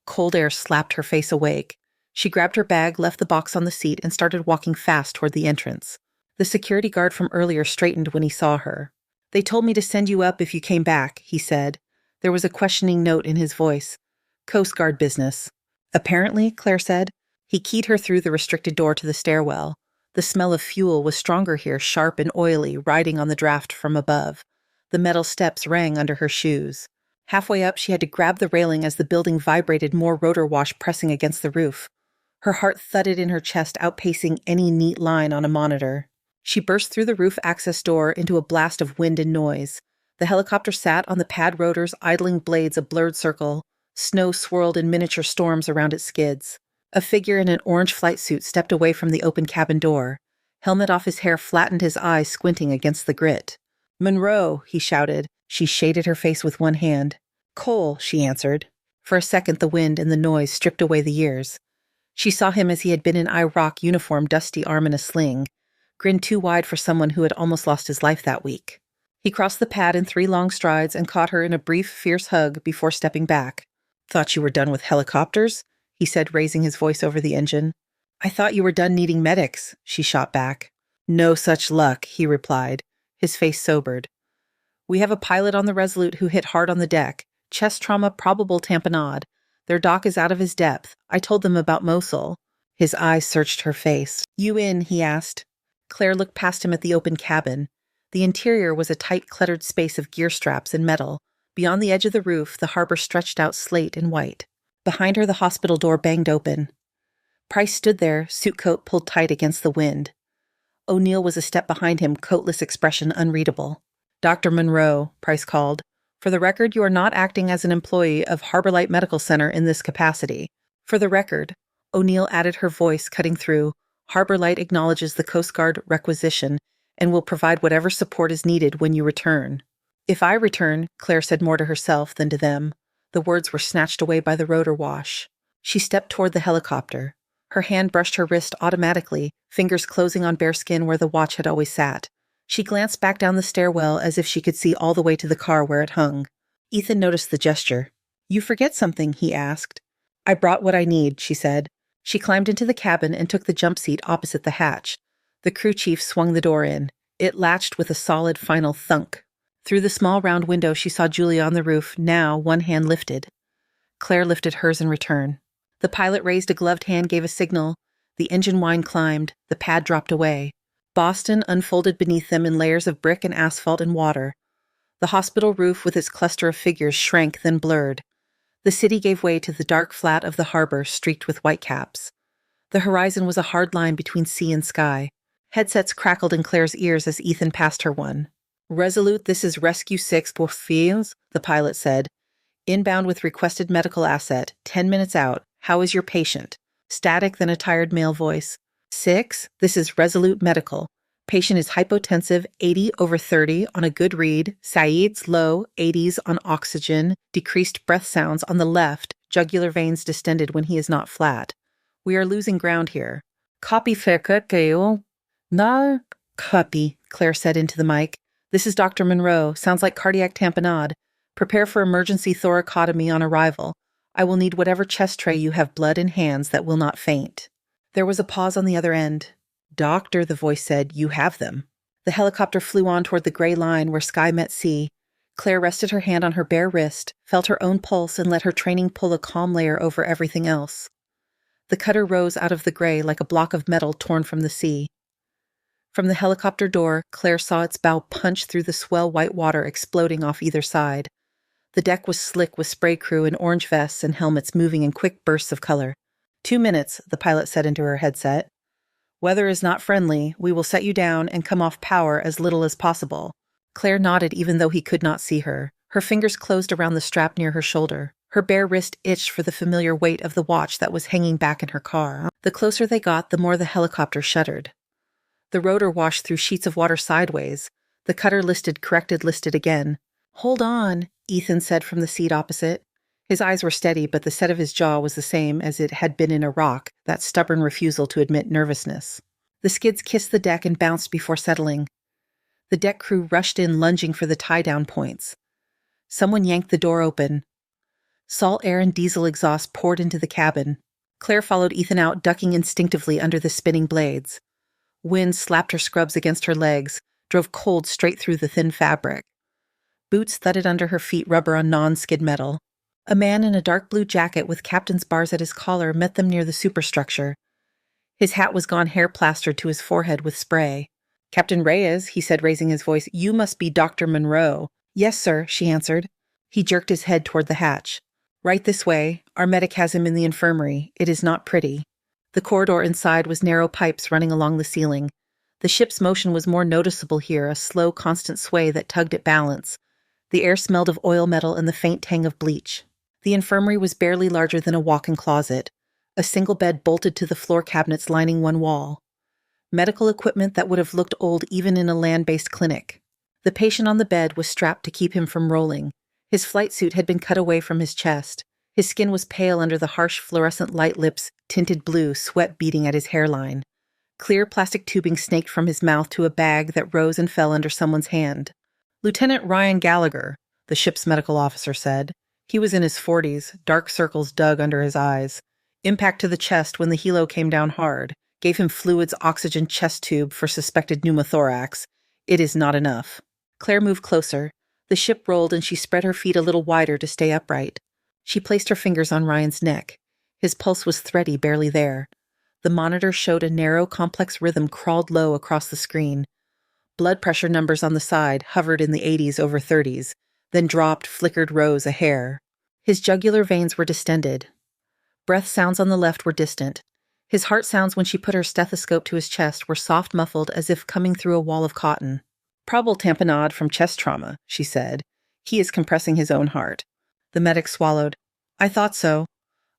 Cold air slapped her face awake. She grabbed her bag, left the box on the seat, and started walking fast toward the entrance. The security guard from earlier straightened when he saw her. They told me to send you up if you came back, he said. There was a questioning note in his voice. Coast Guard business. Apparently, Claire said. He keyed her through the restricted door to the stairwell. The smell of fuel was stronger here, sharp and oily, riding on the draft from above. The metal steps rang under her shoes. Halfway up, she had to grab the railing as the building vibrated, more rotor wash pressing against the roof. Her heart thudded in her chest, outpacing any neat line on a monitor. She burst through the roof access door into a blast of wind and noise. The helicopter sat on the pad rotors, idling blades a blurred circle. Snow swirled in miniature storms around its skids. A figure in an orange flight suit stepped away from the open cabin door. Helmet off his hair flattened his eyes, squinting against the grit. Monroe, he shouted. She shaded her face with one hand. Cole, she answered. For a second, the wind and the noise stripped away the years. She saw him as he had been in Iraq uniform, dusty arm in a sling. Grinned too wide for someone who had almost lost his life that week. He crossed the pad in 3 long strides and caught her in a brief, fierce hug before stepping back. Thought you were done with helicopters? He said, raising his voice over the engine. I thought you were done needing medics, she shot back. No such luck, he replied. His face sobered. We have a pilot on the Resolute who hit hard on the deck. Chest trauma, probable tamponade. Their dock is out of his depth. I told them about Mosul. His eyes searched her face. You in? He asked. Claire looked past him at the open cabin. The interior was a tight, cluttered space of gear straps and metal. Beyond the edge of the roof, the harbor stretched out slate and white. Behind her, the hospital door banged open. Price stood there, suit coat pulled tight against the wind. O'Neill was a step behind him, coatless expression unreadable. Dr. Monroe, Price called. For the record, you are not acting as an employee of Harbor Light Medical Center in this capacity. For the record, O'Neill added, her voice cutting through. Harbor Light acknowledges the Coast Guard requisition and will provide whatever support is needed when you return. If I return, Claire said more to herself than to them. The words were snatched away by the rotor wash. She stepped toward the helicopter. Her hand brushed her wrist automatically, fingers closing on bare skin where the watch had always sat. She glanced back down the stairwell as if she could see all the way to the car where it hung. Ethan noticed the gesture. You forget something, he asked. I brought what I need, she said. She climbed into the cabin and took the jump seat opposite the hatch. The crew chief swung the door in. It latched with a solid final thunk. Through the small round window she saw Julia on the roof, now one hand lifted. Claire lifted hers in return. The pilot raised a gloved hand, gave a signal. The engine whine climbed, the pad dropped away. Boston unfolded beneath them in layers of brick and asphalt and water. The hospital roof with its cluster of figures shrank, then blurred. The city gave way to the dark flat of the harbor streaked with whitecaps. The horizon was a hard line between sea and sky. Headsets crackled in Claire's ears as Ethan passed her one. "Resolute, this is Rescue 6 pour filles," the pilot said. "Inbound with requested medical asset, 10 minutes out. How is your patient?" Static, then a tired male voice. "6, this is Resolute Medical. Patient is hypotensive, 80/30 on a good read, Said's low, 80s on oxygen, decreased breath sounds on the left, jugular veins distended when he is not flat. We are losing ground here." "Copy, Faircut. No, copy," Claire said into the mic. "This is Dr. Monroe. Sounds like cardiac tamponade. Prepare for emergency thoracotomy on arrival. I will need whatever chest tray you have blood in hands that will not faint." There was a pause on the other end. "Doctor," the voice said, "you have them." The helicopter flew on toward the gray line where sky met sea. Claire rested her hand on her bare wrist, felt her own pulse, and let her training pull a calm layer over everything else. The cutter rose out of the gray like a block of metal torn from the sea. From the helicopter door, Claire saw its bow punch through the swell white water exploding off either side. The deck was slick with spray crew in orange vests and helmets moving in quick bursts of color. 2 minutes, the pilot said into her headset. "Weather is not friendly. We will set you down and come off power as little as possible." Claire nodded even though he could not see her. Her fingers closed around the strap near her shoulder. Her bare wrist itched for the familiar weight of the watch that was hanging back in her car. The closer they got, the more the helicopter shuddered. The rotor washed through sheets of water sideways. The cutter corrected listed again. "Hold on," Ethan said from the seat opposite. His eyes were steady, but the set of his jaw was the same as it had been in Iraq, that stubborn refusal to admit nervousness. The skids kissed the deck and bounced before settling. The deck crew rushed in, lunging for the tie-down points. Someone yanked the door open. Salt air and diesel exhaust poured into the cabin. Claire followed Ethan out, ducking instinctively under the spinning blades. Wind slapped her scrubs against her legs, drove cold straight through the thin fabric. Boots thudded under her feet, rubber on non-skid metal. A man in a dark blue jacket with captain's bars at his collar met them near the superstructure. His hat was gone hair-plastered to his forehead with spray. "Captain Reyes," he said, raising his voice, "you must be Dr. Monroe." "Yes, sir," she answered. He jerked his head toward the hatch. "Right this way. Our medic has him in the infirmary. It is not pretty." The corridor inside was narrow pipes running along the ceiling. The ship's motion was more noticeable here, a slow, constant sway that tugged at balance. The air smelled of oil metal and the faint tang of bleach. The infirmary was barely larger than a walk-in closet. A single bed bolted to the floor cabinets lining one wall. Medical equipment that would have looked old even in a land-based clinic. The patient on the bed was strapped to keep him from rolling. His flight suit had been cut away from his chest. His skin was pale under the harsh fluorescent light, lips tinted blue, sweat beading at his hairline. Clear plastic tubing snaked from his mouth to a bag that rose and fell under someone's hand. "Lieutenant Ryan Gallagher," the ship's medical officer said. He was in his 40s, dark circles dug under his eyes. Impact to the chest when the helo came down hard. Gave him fluids, oxygen chest tube for suspected pneumothorax. It is not enough. Claire moved closer. The ship rolled and she spread her feet a little wider to stay upright. She placed her fingers on Ryan's neck. His pulse was thready, barely there. The monitor showed a narrow, complex rhythm crawled low across the screen. Blood pressure numbers on the side hovered in the 80s/30s, then dropped, flickered, rose a hair. His jugular veins were distended. Breath sounds on the left were distant. His heart sounds when she put her stethoscope to his chest were soft, muffled, as if coming through a wall of cotton. "Probable tamponade from chest trauma," she said. "He is compressing his own heart." The medic swallowed. "I thought so.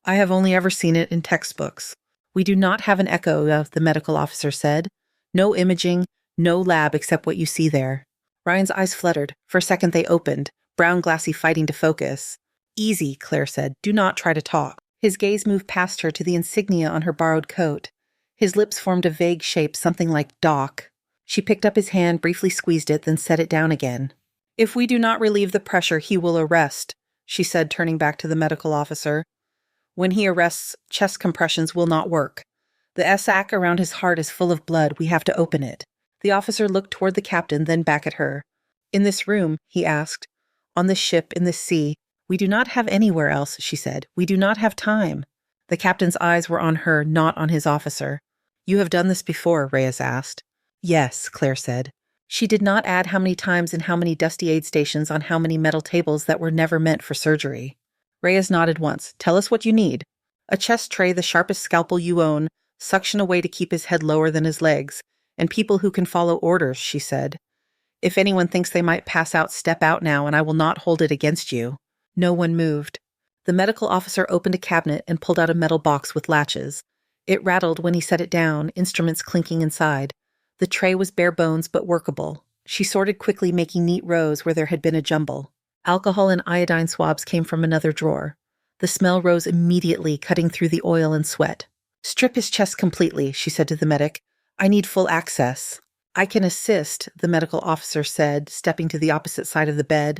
I have only ever seen it in textbooks." "We do not have an echo," the medical officer said. "No imaging, no lab except what you see there." Ryan's eyes fluttered. For a second they opened, brown glassy fighting to focus. "Easy," Claire said. "Do not try to talk." His gaze moved past her to the insignia on her borrowed coat. His lips formed a vague shape, something like Doc. She picked up his hand, briefly squeezed it, then set it down again. "If we do not relieve the pressure, he will arrest," she said, turning back to the medical officer. "When he arrests, chest compressions will not work. The sac around his heart is full of blood. We have to open it." The officer looked toward the captain, then back at her. In this room, he asked. On this ship, in this sea. We do not have anywhere else, she said. We do not have time. The captain's eyes were on her, not on his officer. You have done this before, Reyes asked. Yes, Claire said. She did not add how many times and how many dusty aid stations on how many metal tables that were never meant for surgery. Reyes nodded once. Tell us what you need. A chest tray, the sharpest scalpel you own, suction away to keep his head lower than his legs, and people who can follow orders, she said. If anyone thinks they might pass out, step out now, and I will not hold it against you. No one moved. The medical officer opened a cabinet and pulled out a metal box with latches. It rattled when he set it down, instruments clinking inside. The tray was bare bones but workable. She sorted quickly, making neat rows where there had been a jumble. Alcohol and iodine swabs came from another drawer. The smell rose immediately, cutting through the oil and sweat. Strip his chest completely, she said to the medic. I need full access. I can assist, the medical officer said, stepping to the opposite side of the bed.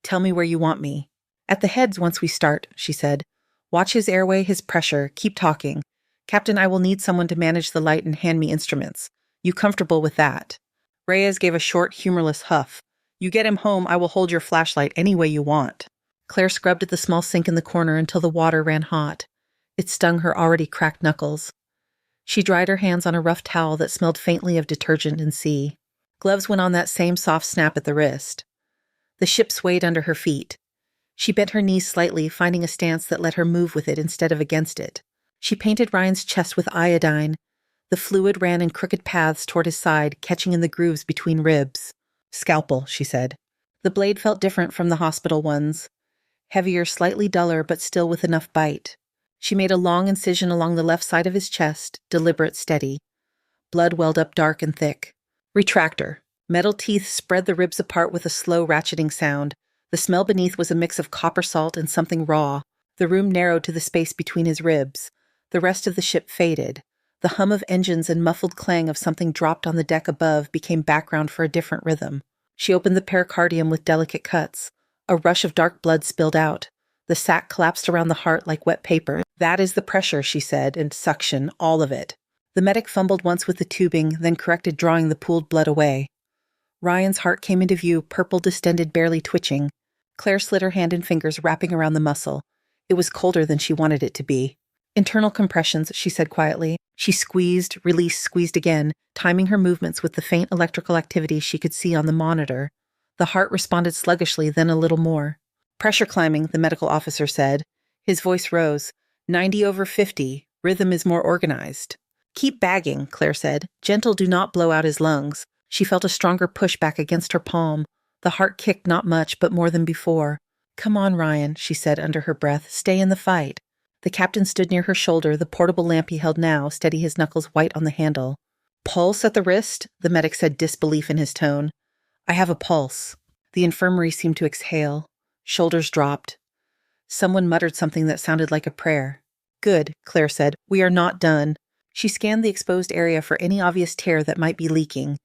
Tell me where you want me. At the heads once we start, she said. Watch his airway, his pressure. Keep talking. Captain, I will need someone to manage the light and hand me instruments. You comfortable with that? Reyes gave a short, humorless huff. You get him home, I will hold your flashlight any way you want. Claire scrubbed at the small sink in the corner until the water ran hot. It stung her already cracked knuckles. She dried her hands on a rough towel that smelled faintly of detergent and sea. Gloves went on that same soft snap at the wrist. The ship swayed under her feet. She bent her knees slightly, finding a stance that let her move with it instead of against it. She painted Ryan's chest with iodine. The fluid ran in crooked paths toward his side, catching in the grooves between ribs. Scalpel, she said. The blade felt different from the hospital ones. Heavier, slightly duller, but still with enough bite. She made a long incision along the left side of his chest, deliberate, steady. Blood welled up dark and thick. Retractor. Metal teeth spread the ribs apart with a slow ratcheting sound. The smell beneath was a mix of copper salt and something raw. The room narrowed to the space between his ribs. The rest of the ship faded. The hum of engines and muffled clang of something dropped on the deck above became background for a different rhythm. She opened the pericardium with delicate cuts. A rush of dark blood spilled out. The sac collapsed around the heart like wet paper. That is the pressure, she said, and suction, all of it. The medic fumbled once with the tubing, then corrected, drawing the pooled blood away. Ryan's heart came into view, purple, distended, barely twitching. Claire slid her hand and fingers, wrapping around the muscle. It was colder than she wanted it to be. Internal compressions, she said quietly. She squeezed, released, squeezed again, timing her movements with the faint electrical activity she could see on the monitor. The heart responded sluggishly, then a little more. Pressure climbing, the medical officer said. His voice rose. 90/50. Rhythm is more organized. Keep bagging, Claire said. Gentle, do not blow out his lungs. She felt a stronger push back against her palm. The heart kicked not much, but more than before. Come on, Ryan, she said under her breath. Stay in the fight. The captain stood near her shoulder, the portable lamp he held now, steady his knuckles white on the handle. Pulse at the wrist? The medic said, disbelief in his tone. I have a pulse. The infirmary seemed to exhale. Shoulders dropped. Someone muttered something that sounded like a prayer. Good, Claire said. We are not done. She scanned the exposed area for any obvious tear that might be leaking.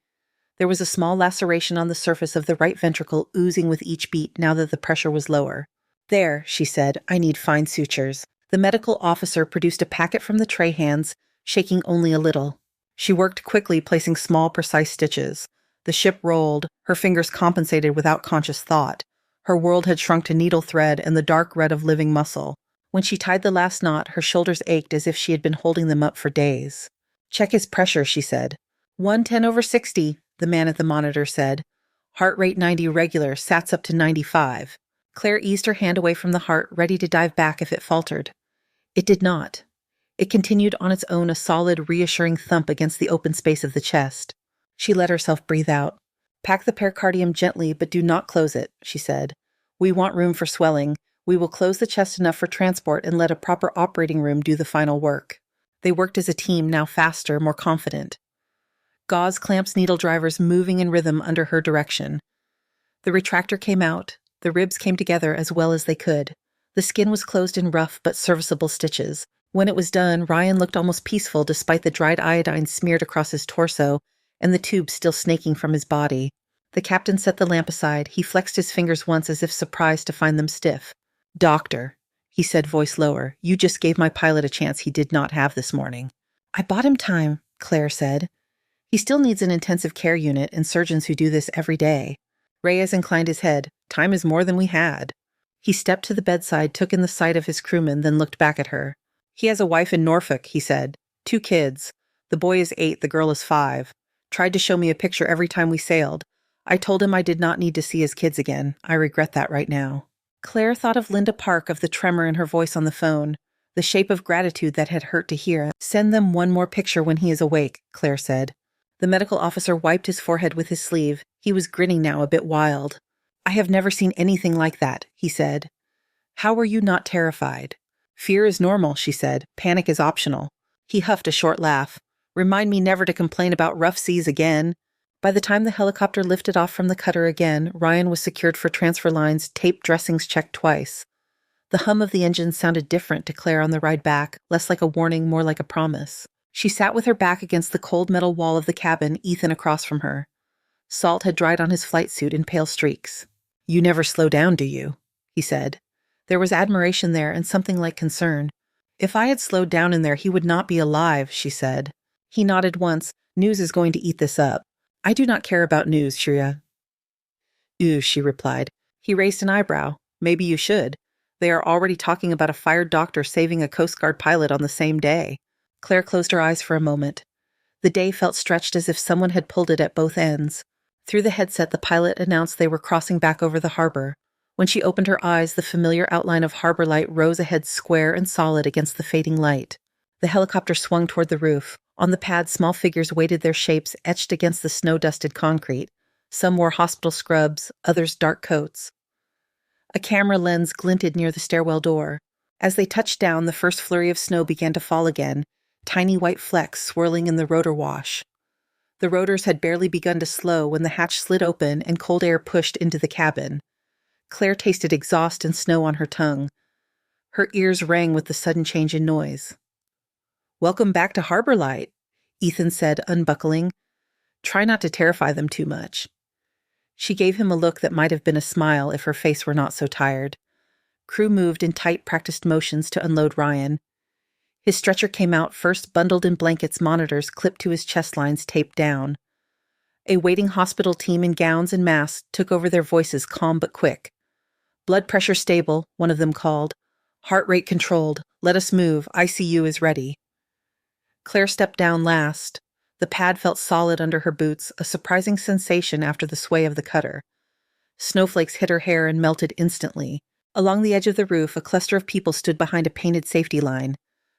There was a small laceration on the surface of the right ventricle, oozing with each beat now that the pressure was lower. There, she said, I need fine sutures. The medical officer produced a packet from the tray hands, shaking only a little. She worked quickly, placing small, precise stitches. The ship rolled, her fingers compensated without conscious thought. Her world had shrunk to needle thread and the dark red of living muscle. When she tied the last knot, her shoulders ached as if she had been holding them up for days. Check his pressure, she said. 110/60, the man at the monitor said. Heart rate 90 regular, sats up to 95. Claire eased her hand away from the heart, ready to dive back if it faltered. It did not. It continued on its own, a solid, reassuring thump against the open space of the chest. She let herself breathe out. Pack the pericardium gently, but do not close it, she said. We want room for swelling. We will close the chest enough for transport and let a proper operating room do the final work. They worked as a team, now faster, more confident. Gauze clamps, needle drivers moving in rhythm under her direction. The retractor came out. The ribs came together as well as they could. The skin was closed in rough but serviceable stitches. When it was done, Ryan looked almost peaceful despite the dried iodine smeared across his torso and the tubes still snaking from his body. The captain set the lamp aside. He flexed his fingers once as if surprised to find them stiff. Doctor, he said, voice lower, you just gave my pilot a chance he did not have this morning. I bought him time, Claire said. He still needs an intensive care unit and surgeons who do this every day. Reyes inclined his head. Time is more than we had. He stepped to the bedside, took in the sight of his crewman, then looked back at her. He has a wife in Norfolk, he said. 2 kids. The boy is 8, the girl is 5. Tried to show me a picture every time we sailed. I told him I did not need to see his kids again. I regret that right now. Claire thought of Linda Park, of the tremor in her voice on the phone, the shape of gratitude that had hurt to hear. Send them one more picture when he is awake, Claire said. The medical officer wiped his forehead with his sleeve. He was grinning now, a bit wild. I have never seen anything like that, he said. How were you not terrified? Fear is normal, she said. Panic is optional. He huffed a short laugh. Remind me never to complain about rough seas again. By the time the helicopter lifted off from the cutter again, Ryan was secured for transfer lines, tape dressings checked twice. The hum of the engine sounded different to Claire on the ride back, less like a warning, more like a promise. She sat with her back against the cold metal wall of the cabin, Ethan across from her. Salt had dried on his flight suit in pale streaks. You never slow down, do you? He said. There was admiration there and something like concern. If I had slowed down in there, he would not be alive, she said. He nodded once. News is going to eat this up. I do not care about news, Shreya. She replied. He raised an eyebrow. Maybe you should. They are already talking about a fired doctor saving a Coast Guard pilot on the same day. Claire closed her eyes for a moment. The day felt stretched as if someone had pulled it at both ends. Through the headset, the pilot announced they were crossing back over the harbor. When she opened her eyes, the familiar outline of harbor light rose ahead square and solid against the fading light. The helicopter swung toward the roof. On the pad, small figures waited, their shapes etched against the snow-dusted concrete. Some wore hospital scrubs, others dark coats. A camera lens glinted near the stairwell door. As they touched down, the first flurry of snow began to fall again, tiny white flecks swirling in the rotor wash. The rotors had barely begun to slow when the hatch slid open and cold air pushed into the cabin. Claire tasted exhaust and snow on her tongue. Her ears rang with the sudden change in noise. Welcome back to Harbor Light, Ethan said, unbuckling. Try not to terrify them too much. She gave him a look that might have been a smile if her face were not so tired. Crew moved in tight, practiced motions to unload Ryan. His stretcher came out, first bundled in blankets, monitors clipped to his chest lines taped down. A waiting hospital team in gowns and masks took over, their voices calm but quick. Blood pressure stable, one of them called. Heart rate controlled. Let us move. ICU is ready. Claire stepped down last. The pad felt solid under her boots, a surprising sensation after the sway of the cutter. Snowflakes hit her hair and melted instantly. Along the edge of the roof, a cluster of people stood behind a painted safety line.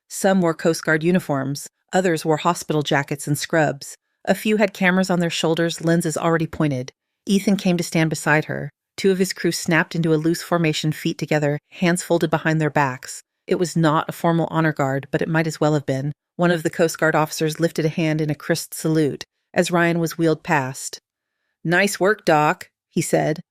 Some wore Coast Guard uniforms, others wore hospital jackets and scrubs. A few had cameras on their shoulders, lenses already pointed. Ethan came to stand beside her. 2 of his crew snapped into a loose formation, feet together, hands folded behind their backs. It was not a formal honor guard, but it might as well have been. One of the Coast Guard officers lifted a hand in a crisp salute as Ryan was wheeled past. Nice work, Doc, he said.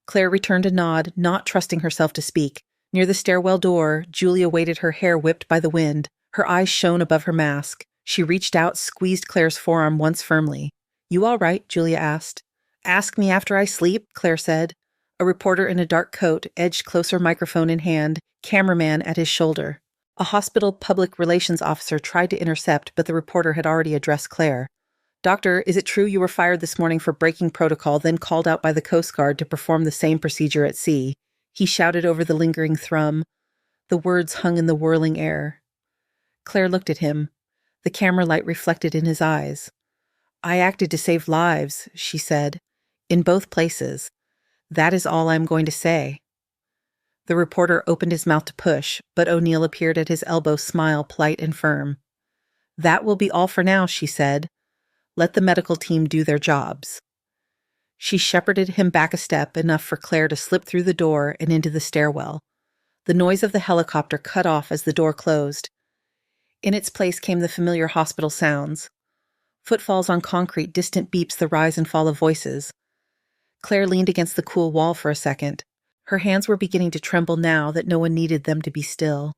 Claire returned a nod, not trusting herself to speak. Near the stairwell door, Julia waited, her hair whipped by the wind. Her eyes shone above her mask. She reached out, squeezed Claire's forearm once firmly. You all right? Julia asked. Ask me after I sleep, Claire said. A reporter in a dark coat edged closer, microphone in hand, cameraman at his shoulder. A hospital public relations officer tried to intercept, but the reporter had already addressed Claire. Doctor, is it true you were fired this morning for breaking protocol, then called out by the Coast Guard to perform the same procedure at sea? He shouted over the lingering thrum. The words hung in the whirling air. Claire looked at him. The camera light reflected in his eyes. I acted to save lives, she said. In both places. That is all I am going to say. The reporter opened his mouth to push, but O'Neill appeared at his elbow, smile polite and firm. That will be all for now, she said. Let the medical team do their jobs. She shepherded him back a step, enough for Claire to slip through the door and into the stairwell. The noise of the helicopter cut off as the door closed. In its place came the familiar hospital sounds. Footfalls on concrete, distant beeps, the rise and fall of voices. Claire leaned against the cool wall for a second. Her hands were beginning to tremble now that no one needed them to be still.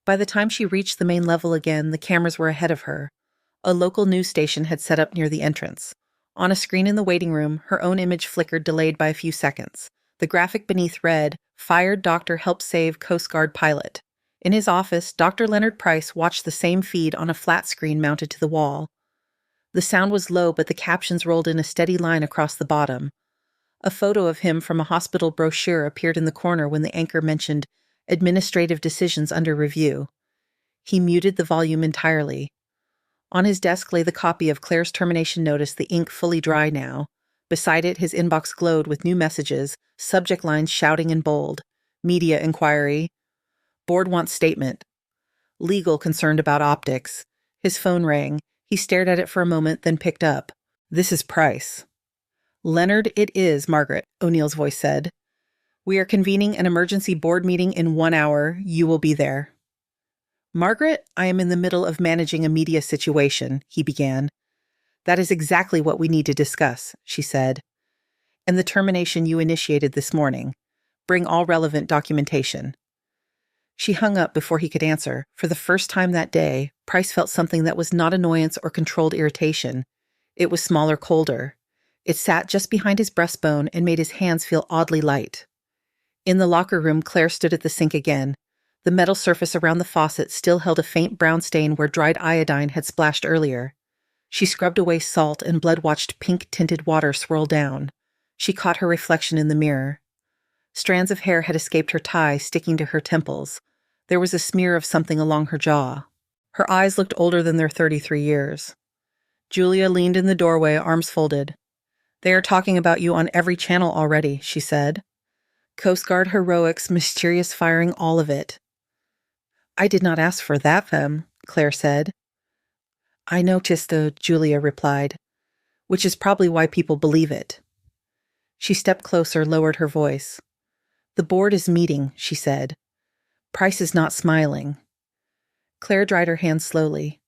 By the time she reached the main level again, the cameras were ahead of her. A local news station had set up near the entrance. On a screen in the waiting room, her own image flickered, delayed by a few seconds. The graphic beneath read, Fired Doctor Helps Save Coast Guard Pilot. In his office, Dr. Leonard Price watched the same feed on a flat screen mounted to the wall. The sound was low, but the captions rolled in a steady line across the bottom. A photo of him from a hospital brochure appeared in the corner when the anchor mentioned administrative decisions under review. He muted the volume entirely. On his desk lay the copy of Claire's termination notice, the ink fully dry now. Beside it, his inbox glowed with new messages, subject lines shouting in bold. Media inquiry. Board wants statement. Legal concerned about optics. His phone rang. He stared at it for a moment, then picked up. This is Price. Leonard, it is, Margaret, O'Neill's voice said. We are convening an emergency board meeting in 1 hour. You will be there. Margaret, I am in the middle of managing a media situation, he began. That is exactly what we need to discuss, she said. And the termination you initiated this morning. Bring all relevant documentation. She hung up before he could answer. For the first time that day, Price felt something that was not annoyance or controlled irritation. It was smaller, colder. It sat just behind his breastbone and made his hands feel oddly light. In the locker room, Claire stood at the sink again. The metal surface around the faucet still held a faint brown stain where dried iodine had splashed earlier. She scrubbed away salt and blood-watched pink-tinted water swirl down. She caught her reflection in the mirror. Strands of hair had escaped her tie, sticking to her temples. There was a smear of something along her jaw. Her eyes looked older than their 33 years. Julia leaned in the doorway, arms folded. They are talking about you on every channel already, she said. Coast Guard heroics, mysterious firing, all of it. I did not ask for that, Claire said. I noticed, Julia replied, which is probably why people believe it. She stepped closer, lowered her voice. The board is meeting, she said. Price is not smiling. Claire dried her hands slowly.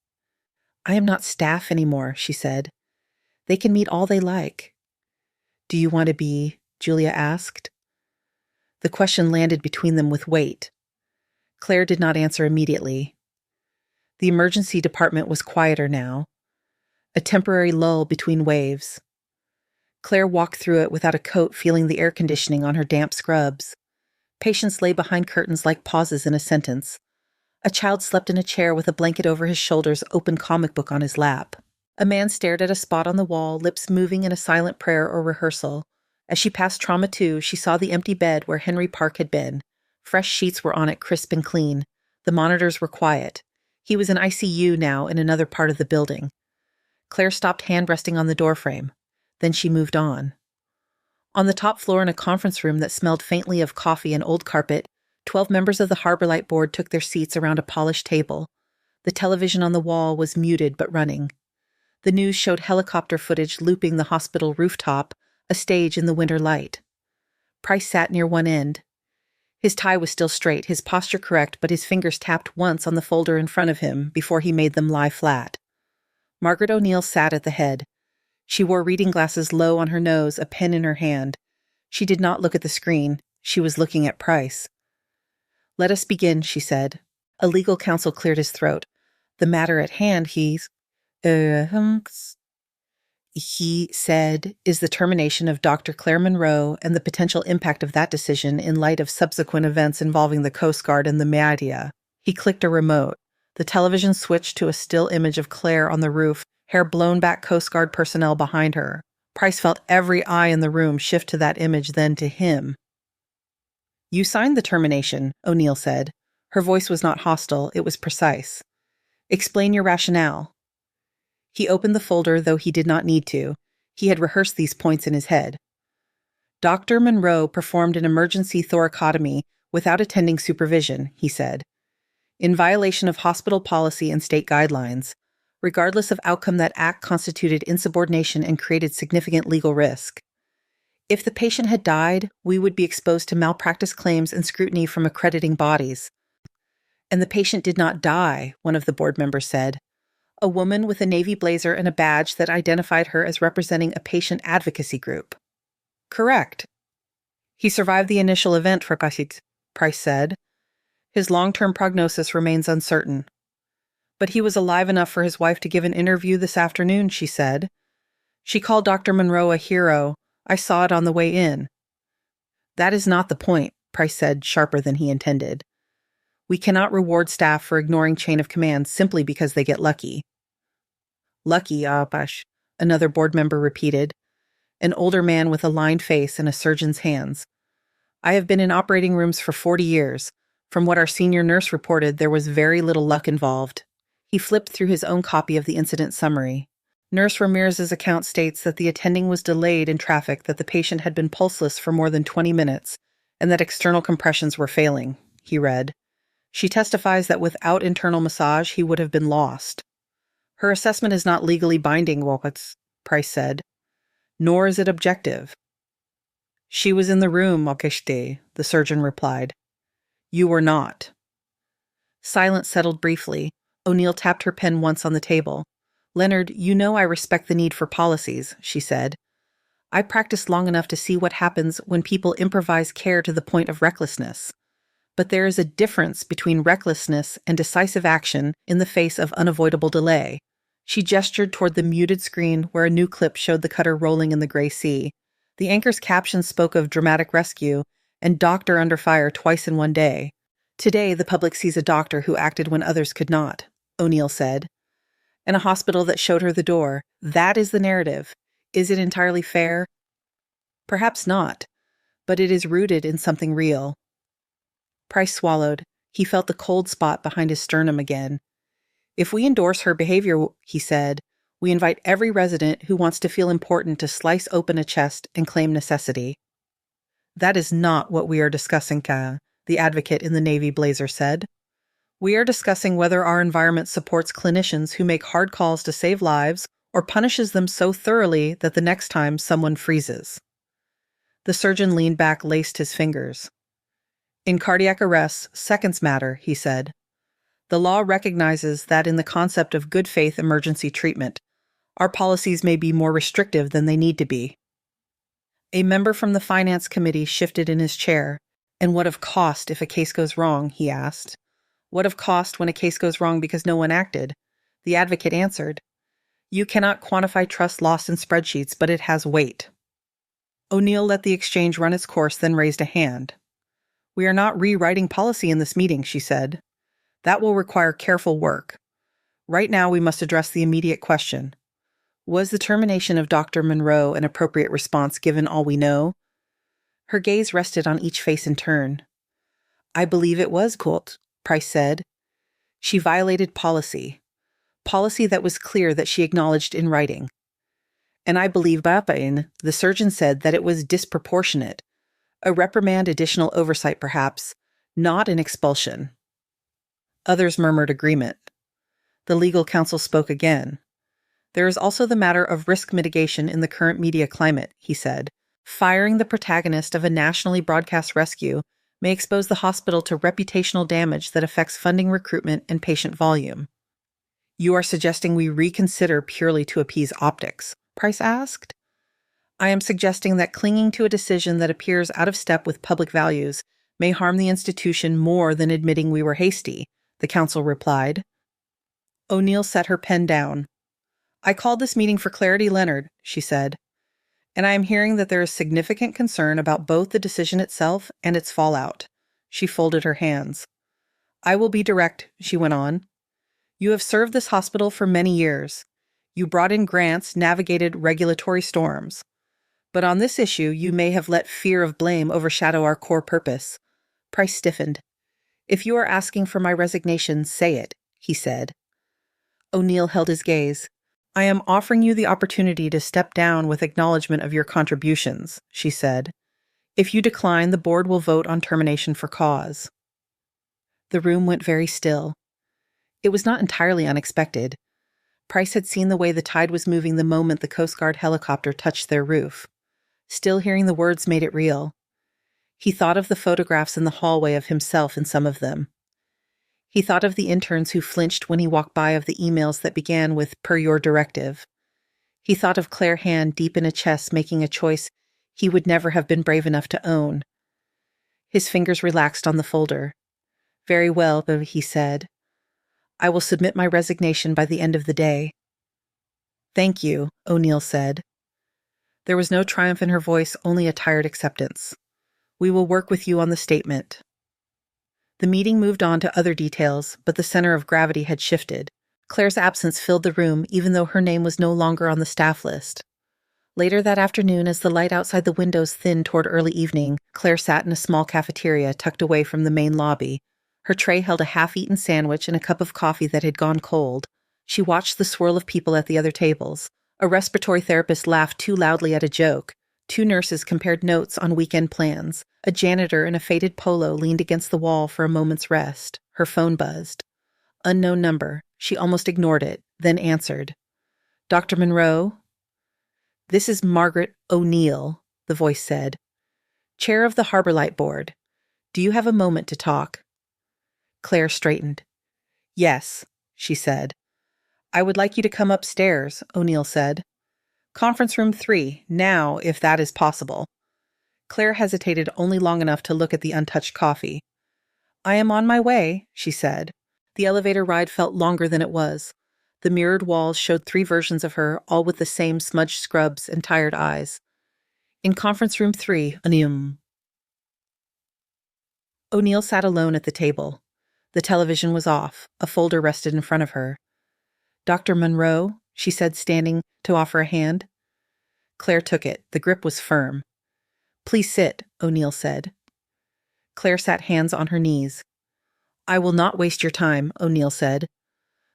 I am not staff anymore, she said. They can meet all they like. Do you want to be? Julia asked. The question landed between them with weight. Claire did not answer immediately. The emergency department was quieter now. A temporary lull between waves. Claire walked through it without a coat, feeling the air conditioning on her damp scrubs. Patients lay behind curtains like pauses in a sentence. A child slept in a chair with a blanket over his shoulders, open comic book on his lap. A man stared at a spot on the wall, lips moving in a silent prayer or rehearsal. As she passed Trauma 2, she saw the empty bed where Henry Park had been. Fresh sheets were on it, crisp and clean. The monitors were quiet. He was in ICU now in another part of the building. Claire stopped, hand resting on the doorframe. Then she moved on. On the top floor, in a conference room that smelled faintly of coffee and old carpet, 12 members of the Harbor Light Board took their seats around a polished table. The television on the wall was muted but running. The news showed helicopter footage looping the hospital rooftop, a stage in the winter light. Price sat near one end. His tie was still straight, his posture correct, but his fingers tapped once on the folder in front of him before he made them lie flat. Margaret O'Neill sat at the head. She wore reading glasses low on her nose, a pen in her hand. She did not look at the screen. She was looking at Price. Let us begin, she said. A legal counsel cleared his throat. The matter at hand, he said, is the termination of Dr. Claire Monroe and the potential impact of that decision in light of subsequent events involving the Coast Guard and the media. He clicked a remote. The television switched to a still image of Claire on the roof, hair blown back, Coast Guard personnel behind her. Price felt every eye in the room shift to that image, then to him. You signed the termination, O'Neill said. Her voice was not hostile, it was precise. Explain your rationale. He opened the folder, though he did not need to. He had rehearsed these points in his head. Dr. Monroe performed an emergency thoracotomy without attending supervision, he said, in violation of hospital policy and state guidelines. Regardless of outcome, that act constituted insubordination and created significant legal risk. If the patient had died, we would be exposed to malpractice claims and scrutiny from accrediting bodies. And the patient did not die, one of the board members said. A woman with a navy blazer and a badge that identified her as representing a patient advocacy group. Correct. He survived the initial event, Price said. His long-term prognosis remains uncertain. But he was alive enough for his wife to give an interview this afternoon, she said. She called Dr. Monroe a hero. I saw it on the way in. That is not the point, Price said, sharper than he intended. We cannot reward staff for ignoring chain of command simply because they get lucky. Lucky, Apash, another board member repeated, an older man with a lined face and a surgeon's hands. I have been in operating rooms for 40 years. From what our senior nurse reported, there was very little luck involved. He flipped through his own copy of the incident summary. Nurse Ramirez's account states that the attending was delayed in traffic, that the patient had been pulseless for more than 20 minutes, and that external compressions were failing, he read. She testifies that without internal massage, he would have been lost. Her assessment is not legally binding, Wolpitz, Price said, nor is it objective. She was in the room, Okeshte, the surgeon replied. You were not. Silence settled briefly. O'Neill tapped her pen once on the table. Leonard, you know I respect the need for policies, she said. I practiced long enough to see what happens when people improvise care to the point of recklessness. But there is a difference between recklessness and decisive action in the face of unavoidable delay. She gestured toward the muted screen where a new clip showed the cutter rolling in the gray sea. The anchor's caption spoke of dramatic rescue and doctor under fire twice in one day. Today, the public sees a doctor who acted when others could not, O'Neill said. And a hospital that showed her the door. That is the narrative. Is it entirely fair? Perhaps not, but it is rooted in something real. Price swallowed. He felt the cold spot behind his sternum again. If we endorse her behavior, he said, we invite every resident who wants to feel important to slice open a chest and claim necessity. That is not what we are discussing, Ka, the advocate in the navy blazer said. We are discussing whether our environment supports clinicians who make hard calls to save lives or punishes them so thoroughly that the next time someone freezes. The surgeon leaned back, laced his fingers. In cardiac arrests, seconds matter, he said. The law recognizes that in the concept of good faith emergency treatment, our policies may be more restrictive than they need to be. A member from the finance committee shifted in his chair. And what of cost if a case goes wrong, he asked. What of cost when a case goes wrong because no one acted? The advocate answered. You cannot quantify trust lost in spreadsheets, but it has weight. O'Neill let the exchange run its course, then raised a hand. We are not rewriting policy in this meeting, she said. That will require careful work. Right now, we must address the immediate question. Was the termination of Dr. Monroe an appropriate response given all we know? Her gaze rested on each face in turn. I believe it was, Colt, Price said. She violated policy. Policy that was clear that she acknowledged in writing. And I believe Bapain, the surgeon, said that it was disproportionate. A reprimand, additional oversight perhaps, not an expulsion. Others murmured agreement. The legal counsel spoke again. There is also the matter of risk mitigation in the current media climate, he said. Firing the protagonist of a nationally broadcast rescue may expose the hospital to reputational damage that affects funding, recruitment, and patient volume. You are suggesting we reconsider purely to appease optics? Price asked. I am suggesting that clinging to a decision that appears out of step with public values may harm the institution more than admitting we were hasty, the counsel replied. O'Neill set her pen down. I called this meeting for clarity, Leonard, she said, and I am hearing that there is significant concern about both the decision itself and its fallout. She folded her hands. I will be direct, she went on. You have served this hospital for many years. You brought in grants, navigated regulatory storms. But on this issue, you may have let fear of blame overshadow our core purpose. Price stiffened. If you are asking for my resignation, say it, he said. O'Neill held his gaze. I am offering you the opportunity to step down with acknowledgement of your contributions, she said. If you decline, the board will vote on termination for cause. The room went very still. It was not entirely unexpected. Price had seen the way the tide was moving the moment the Coast Guard helicopter touched their roof. Still hearing the words made it real. He thought of the photographs in the hallway of himself in some of them. He thought of the interns who flinched when he walked by of the emails that began with, per your directive. He thought of Claire Hand deep in a chest making a choice he would never have been brave enough to own. His fingers relaxed on the folder. Very well, he said. I will submit my resignation by the end of the day. Thank you, O'Neill said. There was no triumph in her voice, only a tired acceptance. We will work with you on the statement. The meeting moved on to other details, but the center of gravity had shifted. Claire's absence filled the room, even though her name was no longer on the staff list. Later that afternoon, as the light outside the windows thinned toward early evening, Claire sat in a small cafeteria tucked away from the main lobby. Her tray held a half-eaten sandwich and a cup of coffee that had gone cold. She watched the swirl of people at the other tables. A respiratory therapist laughed too loudly at a joke. 2 nurses compared notes on weekend plans. A janitor in a faded polo leaned against the wall for a moment's rest. Her phone buzzed. Unknown number. She almost ignored it, then answered. "Dr. Monroe?" "This is Margaret O'Neill," the voice said. "Chair of the Harbor Light Board. Do you have a moment to talk?" Claire straightened. "Yes," she said. "I would like you to come upstairs," O'Neill said. "Conference room 3, now, if that is possible." Claire hesitated only long enough to look at the untouched coffee. "I am on my way," she said. The elevator ride felt longer than it was. The mirrored walls showed 3 versions of her, all with the same smudged scrubs and tired eyes. "In conference room 3, O'Neill sat alone at the table. The television was off. A folder rested in front of her. "Dr. Monroe," she said, standing to offer a hand. Claire took it. The grip was firm. "Please sit," O'Neill said. Claire sat, hands on her knees. "I will not waste your time," O'Neill said.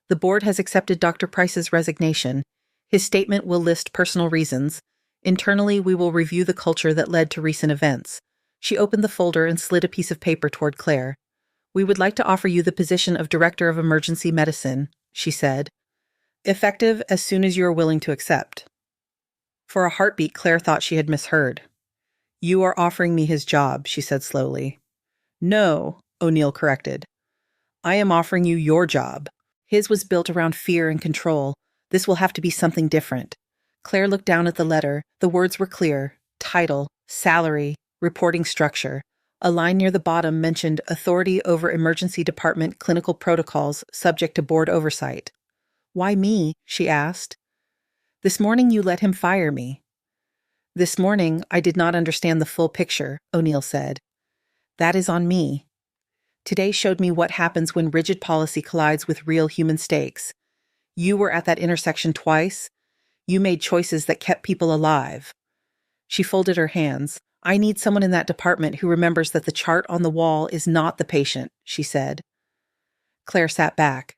"The board has accepted Dr. Price's resignation. His statement will list personal reasons. Internally, we will review the culture that led to recent events." She opened the folder and slid a piece of paper toward Claire. "We would like to offer you the position of Director of Emergency Medicine," she said. "Effective as soon as you are willing to accept." For a heartbeat, Claire thought she had misheard. "You are offering me his job," she said slowly. "No," O'Neill corrected. "I am offering you your job. His was built around fear and control. This will have to be something different." Claire looked down at the letter. The words were clear. Title, salary, reporting structure. A line near the bottom mentioned authority over emergency department clinical protocols subject to board oversight. "Why me?" she asked. "This morning you let him fire me." "This morning I did not understand the full picture," O'Neill said. "That is on me. Today showed me what happens when rigid policy collides with real human stakes. You were at that intersection twice. You made choices that kept people alive." She folded her hands. "I need someone in that department who remembers that the chart on the wall is not the patient," she said. Claire sat back.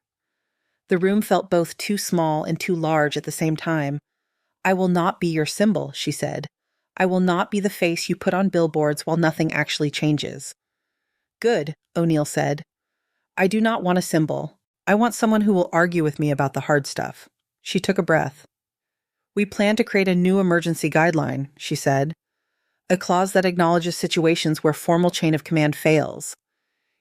The room felt both too small and too large at the same time. "I will not be your symbol," she said. "I will not be the face you put on billboards while nothing actually changes." "Good," O'Neill said. "I do not want a symbol. I want someone who will argue with me about the hard stuff." She took a breath. "We plan to create a new emergency guideline," she said. "A clause that acknowledges situations where formal chain of command fails.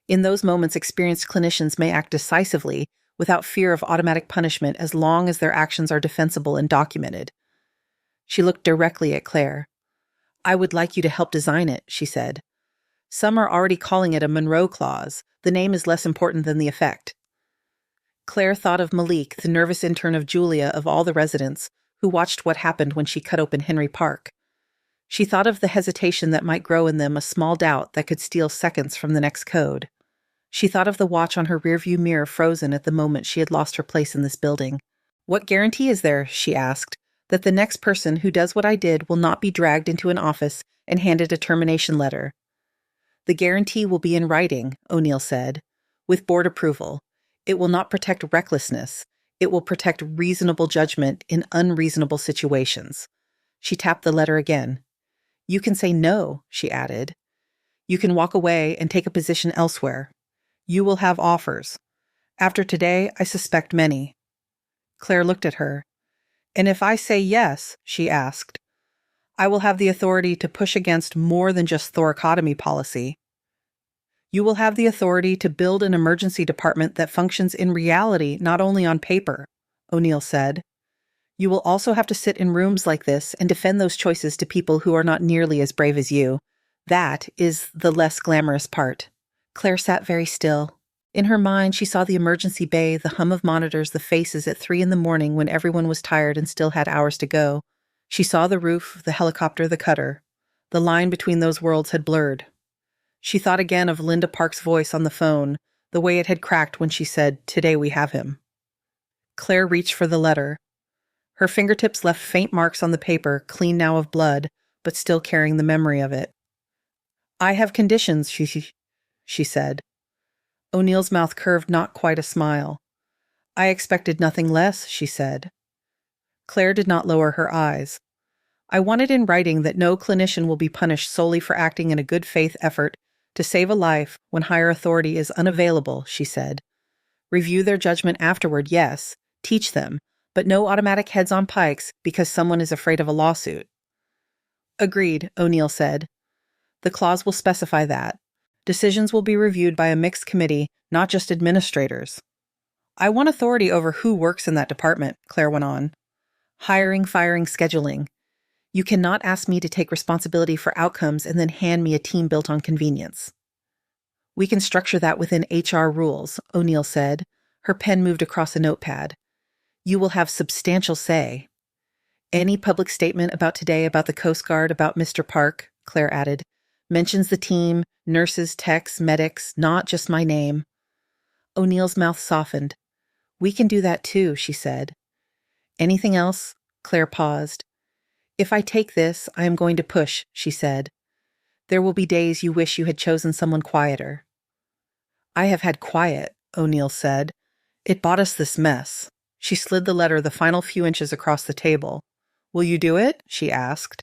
In those moments, experienced clinicians may act decisively without fear of automatic punishment as long as their actions are defensible and documented." She looked directly at Claire. "I would like you to help design it," she said. "Some are already calling it a Monroe Clause. The name is less important than the effect." Claire thought of Malik, the nervous intern of Julia of all the residents, who watched what happened when she cut open Henry Park. She thought of the hesitation that might grow in them, a small doubt that could steal seconds from the next code. She thought of the watch on her rearview mirror frozen at the moment she had lost her place in this building. "What guarantee is there," she asked, "that the next person who does what I did will not be dragged into an office and handed a termination letter?" "The guarantee will be in writing," O'Neill said, "with board approval. It will not protect recklessness. It will protect reasonable judgment in unreasonable situations." She tapped the letter again. "You can say no," she added. "You can walk away and take a position elsewhere. You will have offers. After today, I suspect many." Claire looked at her. "And if I say yes," she asked, "I will have the authority to push against more than just thoracotomy policy." "You will have the authority to build an emergency department that functions in reality, not only on paper," O'Neill said. "You will also have to sit in rooms like this and defend those choices to people who are not nearly as brave as you. That is the less glamorous part." Claire sat very still. In her mind, she saw the emergency bay, the hum of monitors, the faces at 3 a.m. when everyone was tired and still had hours to go. She saw the roof, the helicopter, the cutter. The line between those worlds had blurred. She thought again of Linda Park's voice on the phone, the way it had cracked when she said, "Today we have him." Claire reached for the letter. Her fingertips left faint marks on the paper, clean now of blood, but still carrying the memory of it. "I have conditions," she said. O'Neill's mouth curved not quite a smile. "I expected nothing less," she said. Claire did not lower her eyes. "I want it in writing that no clinician will be punished solely for acting in a good faith effort to save a life when higher authority is unavailable," she said. "Review their judgment afterward, yes. Teach them, but no automatic heads on pikes because someone is afraid of a lawsuit." "Agreed," O'Neill said. "The clause will specify that. Decisions will be reviewed by a mixed committee, not just administrators." "I want authority over who works in that department," Claire went on. "Hiring, firing, scheduling. You cannot ask me to take responsibility for outcomes and then hand me a team built on convenience." "We can structure that within HR rules," O'Neill said. Her pen moved across a notepad. "You will have substantial say." "Any public statement about today about the Coast Guard, about Mr. Park," Claire added, "mentions the team, nurses, techs, medics, not just my name." O'Neill's mouth softened. "We can do that too," she said. "Anything else?" Claire paused. "If I take this, I am going to push," she said. "There will be days you wish you had chosen someone quieter." "I have had quiet," O'Neill said. "It bought us this mess." She slid the letter the final few inches across the table. "Will you do it?" she asked.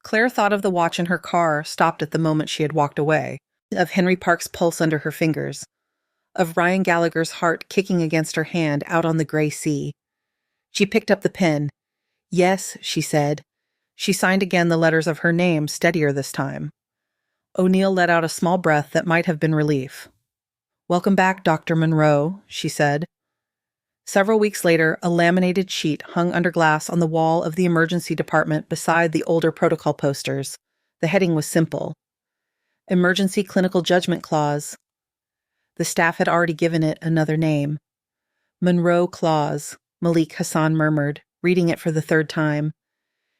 Claire thought of the watch in her car, stopped at the moment she had walked away, of Henry Park's pulse under her fingers, of Ryan Gallagher's heart kicking against her hand out on the gray sea. She picked up the pen. "Yes," she said. She signed again the letters of her name, steadier this time. O'Neill let out a small breath that might have been relief. "Welcome back, Dr. Monroe," she said. Several weeks later, a laminated sheet hung under glass on the wall of the emergency department beside the older protocol posters. The heading was simple: Emergency Clinical Judgment Clause. The staff had already given it another name. "Monroe Clause," Malik Hassan murmured, reading it for the third time.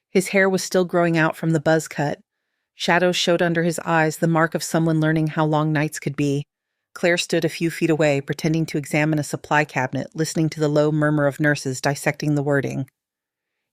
His hair was still growing out from the buzz cut. Shadows showed under his eyes, the mark of someone learning how long nights could be. Claire stood a few feet away, pretending to examine a supply cabinet, listening to the low murmur of nurses dissecting the wording.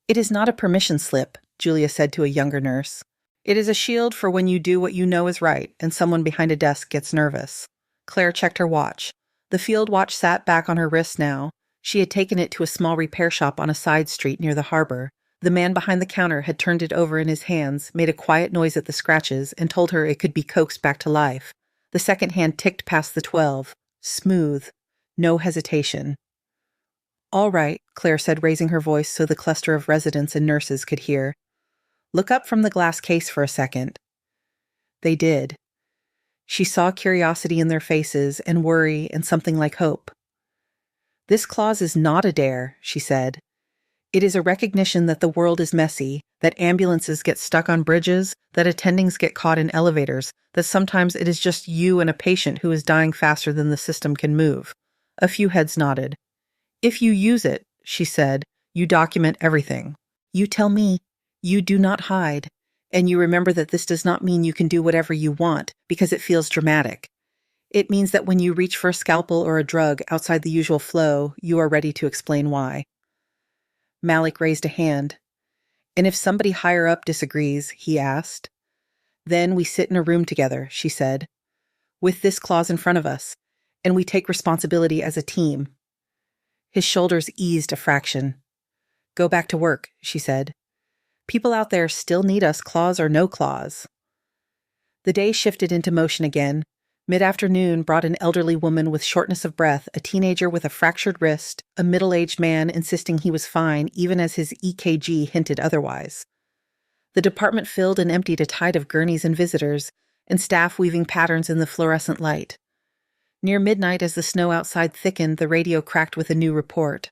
"It is not a permission slip," Julia said to a younger nurse. "It is a shield for when you do what you know is right and someone behind a desk gets nervous." Claire checked her watch. The field watch sat back on her wrist now. She had taken it to a small repair shop on a side street near the harbor. The man behind the counter had turned it over in his hands, made a quiet noise at the scratches, and told her it could be coaxed back to life. The second hand ticked past the 12. Smooth. No hesitation. "All right," Claire said, raising her voice so the cluster of residents and nurses could hear. "Look up from the glass case for a second." They did. She saw curiosity in their faces, and worry, and something like hope. "This clause is not a dare," she said. "It is a recognition that the world is messy, that ambulances get stuck on bridges, that attendings get caught in elevators, that sometimes it is just you and a patient who is dying faster than the system can move." A few heads nodded. "If you use it," she said, "you document everything. You tell me. You do not hide. And you remember that this does not mean you can do whatever you want because it feels dramatic. It means that when you reach for a scalpel or a drug outside the usual flow, you are ready to explain why." Malik raised a hand. "And if somebody higher up disagrees," he asked. "Then we sit in a room together," she said, "with this clause in front of us, and we take responsibility as a team." His shoulders eased a fraction. "Go back to work," she said. "People out there still need us, clause or no clause." The day shifted into motion again. Mid-afternoon brought an elderly woman with shortness of breath, a teenager with a fractured wrist, a middle-aged man insisting he was fine even as his EKG hinted otherwise. The department filled and emptied a tide of gurneys and visitors, and staff weaving patterns in the fluorescent light. Near midnight, as the snow outside thickened, the radio cracked with a new report.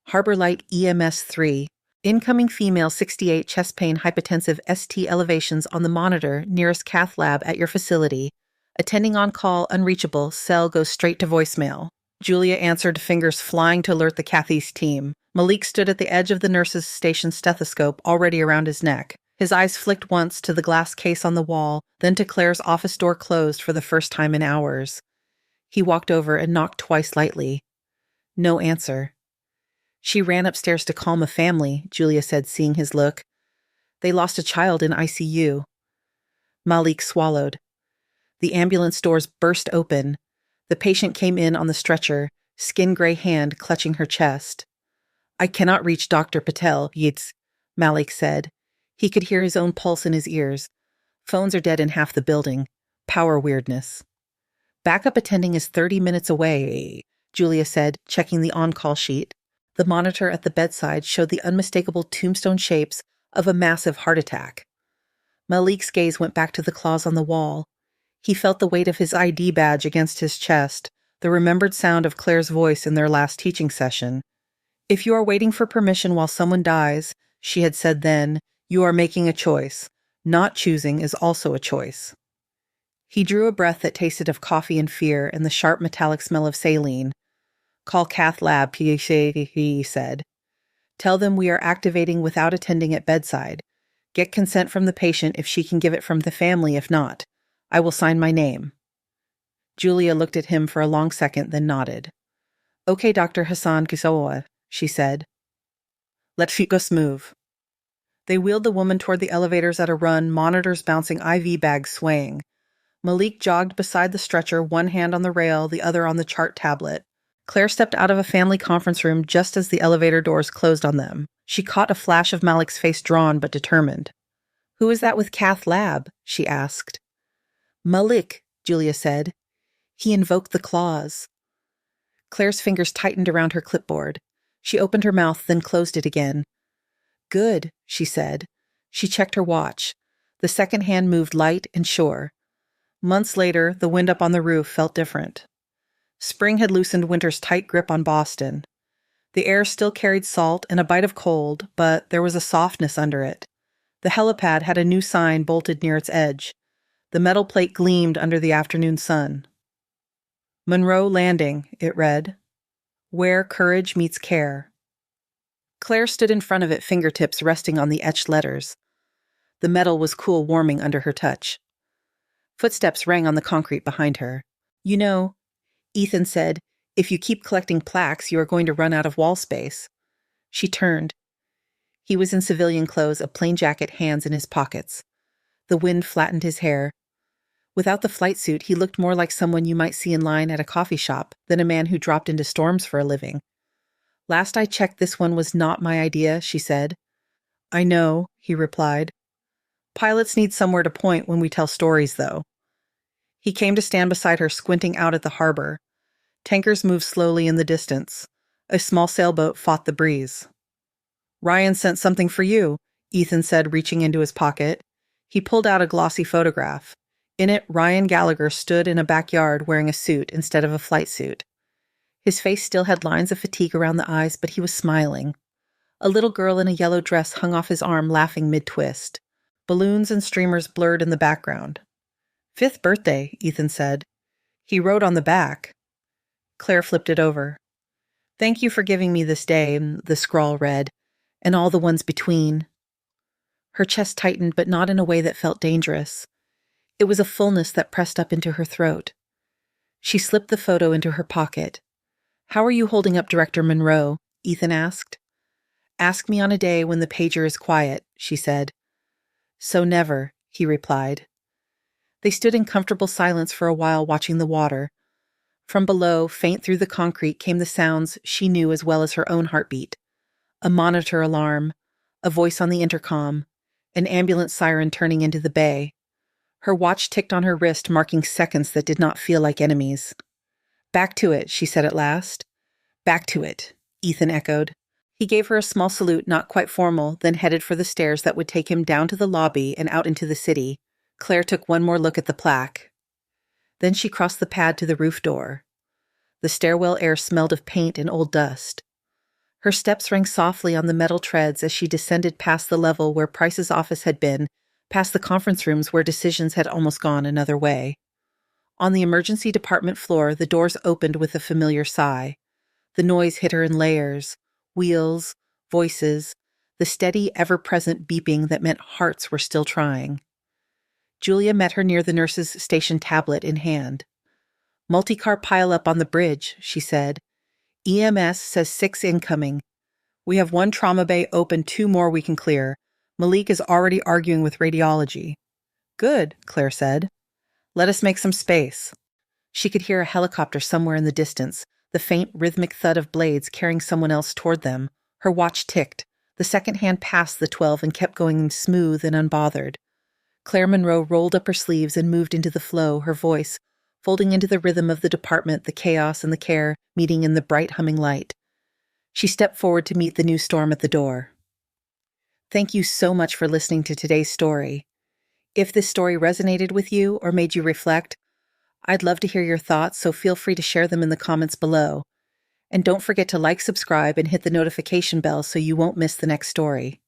"Harbor Light EMS 3. Incoming female 68 chest pain hypotensive ST elevations on the monitor nearest cath lab at your facility. Attending on call unreachable, cell goes straight to voicemail." Julia answered, fingers flying to alert the cath-east team. Malik stood at the edge of the nurse's station stethoscope already around his neck. His eyes flicked once to the glass case on the wall, then to Claire's office door closed for the first time in hours. He walked over and knocked twice lightly. No answer. She ran upstairs to calm a family, Julia said, seeing his look. They lost a child in ICU. Malik swallowed. The ambulance doors burst open. The patient came in on the stretcher, skin-gray hand clutching her chest. I cannot reach Dr. Patel, Yitz, Malik said. He could hear his own pulse in his ears. Phones are dead in half the building. Power weirdness. Backup attending is 30 minutes away, Julia said, checking the on-call sheet. The monitor at the bedside showed the unmistakable tombstone shapes of a massive heart attack. Malik's gaze went back to the claws on the wall. He felt the weight of his ID badge against his chest, the remembered sound of Claire's voice in their last teaching session. If you are waiting for permission while someone dies, she had said then, you are making a choice. Not choosing is also a choice. He drew a breath that tasted of coffee and fear and the sharp metallic smell of saline. Call Cath Lab, he said. Tell them we are activating without attending at bedside. Get consent from the patient if she can give it from the family if not. I will sign my name. Julia looked at him for a long second, then nodded. Okay, Dr. Hassan Kisawa, she said. Let us move. They wheeled the woman toward the elevators at a run, monitors bouncing, IV bags swaying. Malik jogged beside the stretcher, one hand on the rail, the other on the chart tablet. Claire stepped out of a family conference room just as the elevator doors closed on them. She caught a flash of Malik's face, drawn but determined. Who is that with Cath Lab? She asked. Malik, Julia said. He invoked the claws. Claire's fingers tightened around her clipboard. She opened her mouth, then closed it again. Good, she said. She checked her watch. The second hand moved light and sure. Months later, the wind up on the roof felt different. Spring had loosened winter's tight grip on Boston. The air still carried salt and a bite of cold, but there was a softness under it. The helipad had a new sign bolted near its edge. The metal plate gleamed under the afternoon sun. Monroe Landing, it read. Where courage meets care. Claire stood in front of it, fingertips resting on the etched letters. The metal was cool, warming under her touch. Footsteps rang on the concrete behind her. You know, Ethan said, if you keep collecting plaques, you are going to run out of wall space. She turned. He was in civilian clothes, a plain jacket, hands in his pockets. The wind flattened his hair. Without the flight suit, he looked more like someone you might see in line at a coffee shop than a man who dropped into storms for a living. Last I checked, this one was not my idea, she said. I know, he replied. Pilots need somewhere to point when we tell stories, though. He came to stand beside her, squinting out at the harbor. Tankers moved slowly in the distance. A small sailboat fought the breeze. Ryan sent something for you, Ethan said, reaching into his pocket. He pulled out a glossy photograph. In it, Ryan Gallagher stood in a backyard wearing a suit instead of a flight suit. His face still had lines of fatigue around the eyes, but he was smiling. A little girl in a yellow dress hung off his arm, laughing mid-twist. Balloons and streamers blurred in the background. 5th birthday, Ethan said. He wrote on the back. Claire flipped it over. Thank you for giving me this day, the scrawl read, and all the ones between. Her chest tightened, but not in a way that felt dangerous. It was a fullness that pressed up into her throat. She slipped the photo into her pocket. How are you holding up, Director Monroe? Ethan asked. Ask me on a day when the pager is quiet, she said. So never, he replied. They stood in comfortable silence for a while, watching the water. From below, faint through the concrete, came the sounds she knew as well as her own heartbeat. A monitor alarm, a voice on the intercom, an ambulance siren turning into the bay. Her watch ticked on her wrist, marking seconds that did not feel like enemies. Back to it, she said at last. Back to it, Ethan echoed. He gave her a small salute, not quite formal, then headed for the stairs that would take him down to the lobby and out into the city. Claire took one more look at the plaque. Then she crossed the pad to the roof door. The stairwell air smelled of paint and old dust. Her steps rang softly on the metal treads as she descended past the level where Price's office had been, past the conference rooms where decisions had almost gone another way. On the emergency department floor, the doors opened with a familiar sigh. The noise hit her in layers. Wheels, voices, the steady, ever-present beeping that meant hearts were still trying. Julia met her near the nurse's station, tablet in hand. Multi-car pile-up on the bridge, she said. EMS says 6 incoming. We have 1 trauma bay open, 2 more we can clear. Malik is already arguing with radiology. Good, Claire said. Let us make some space. She could hear a helicopter somewhere in the distance, the faint rhythmic thud of blades carrying someone else toward them. Her watch ticked. The second hand passed the 12 and kept going smooth and unbothered. Claire Monroe rolled up her sleeves and moved into the flow, her voice, folding into the rhythm of the department, the chaos and the care meeting in the bright humming light. She stepped forward to meet the new storm at the door. Thank you so much for listening to today's story. If this story resonated with you or made you reflect, I'd love to hear your thoughts, so feel free to share them in the comments below. And don't forget to like, subscribe, and hit the notification bell so you won't miss the next story.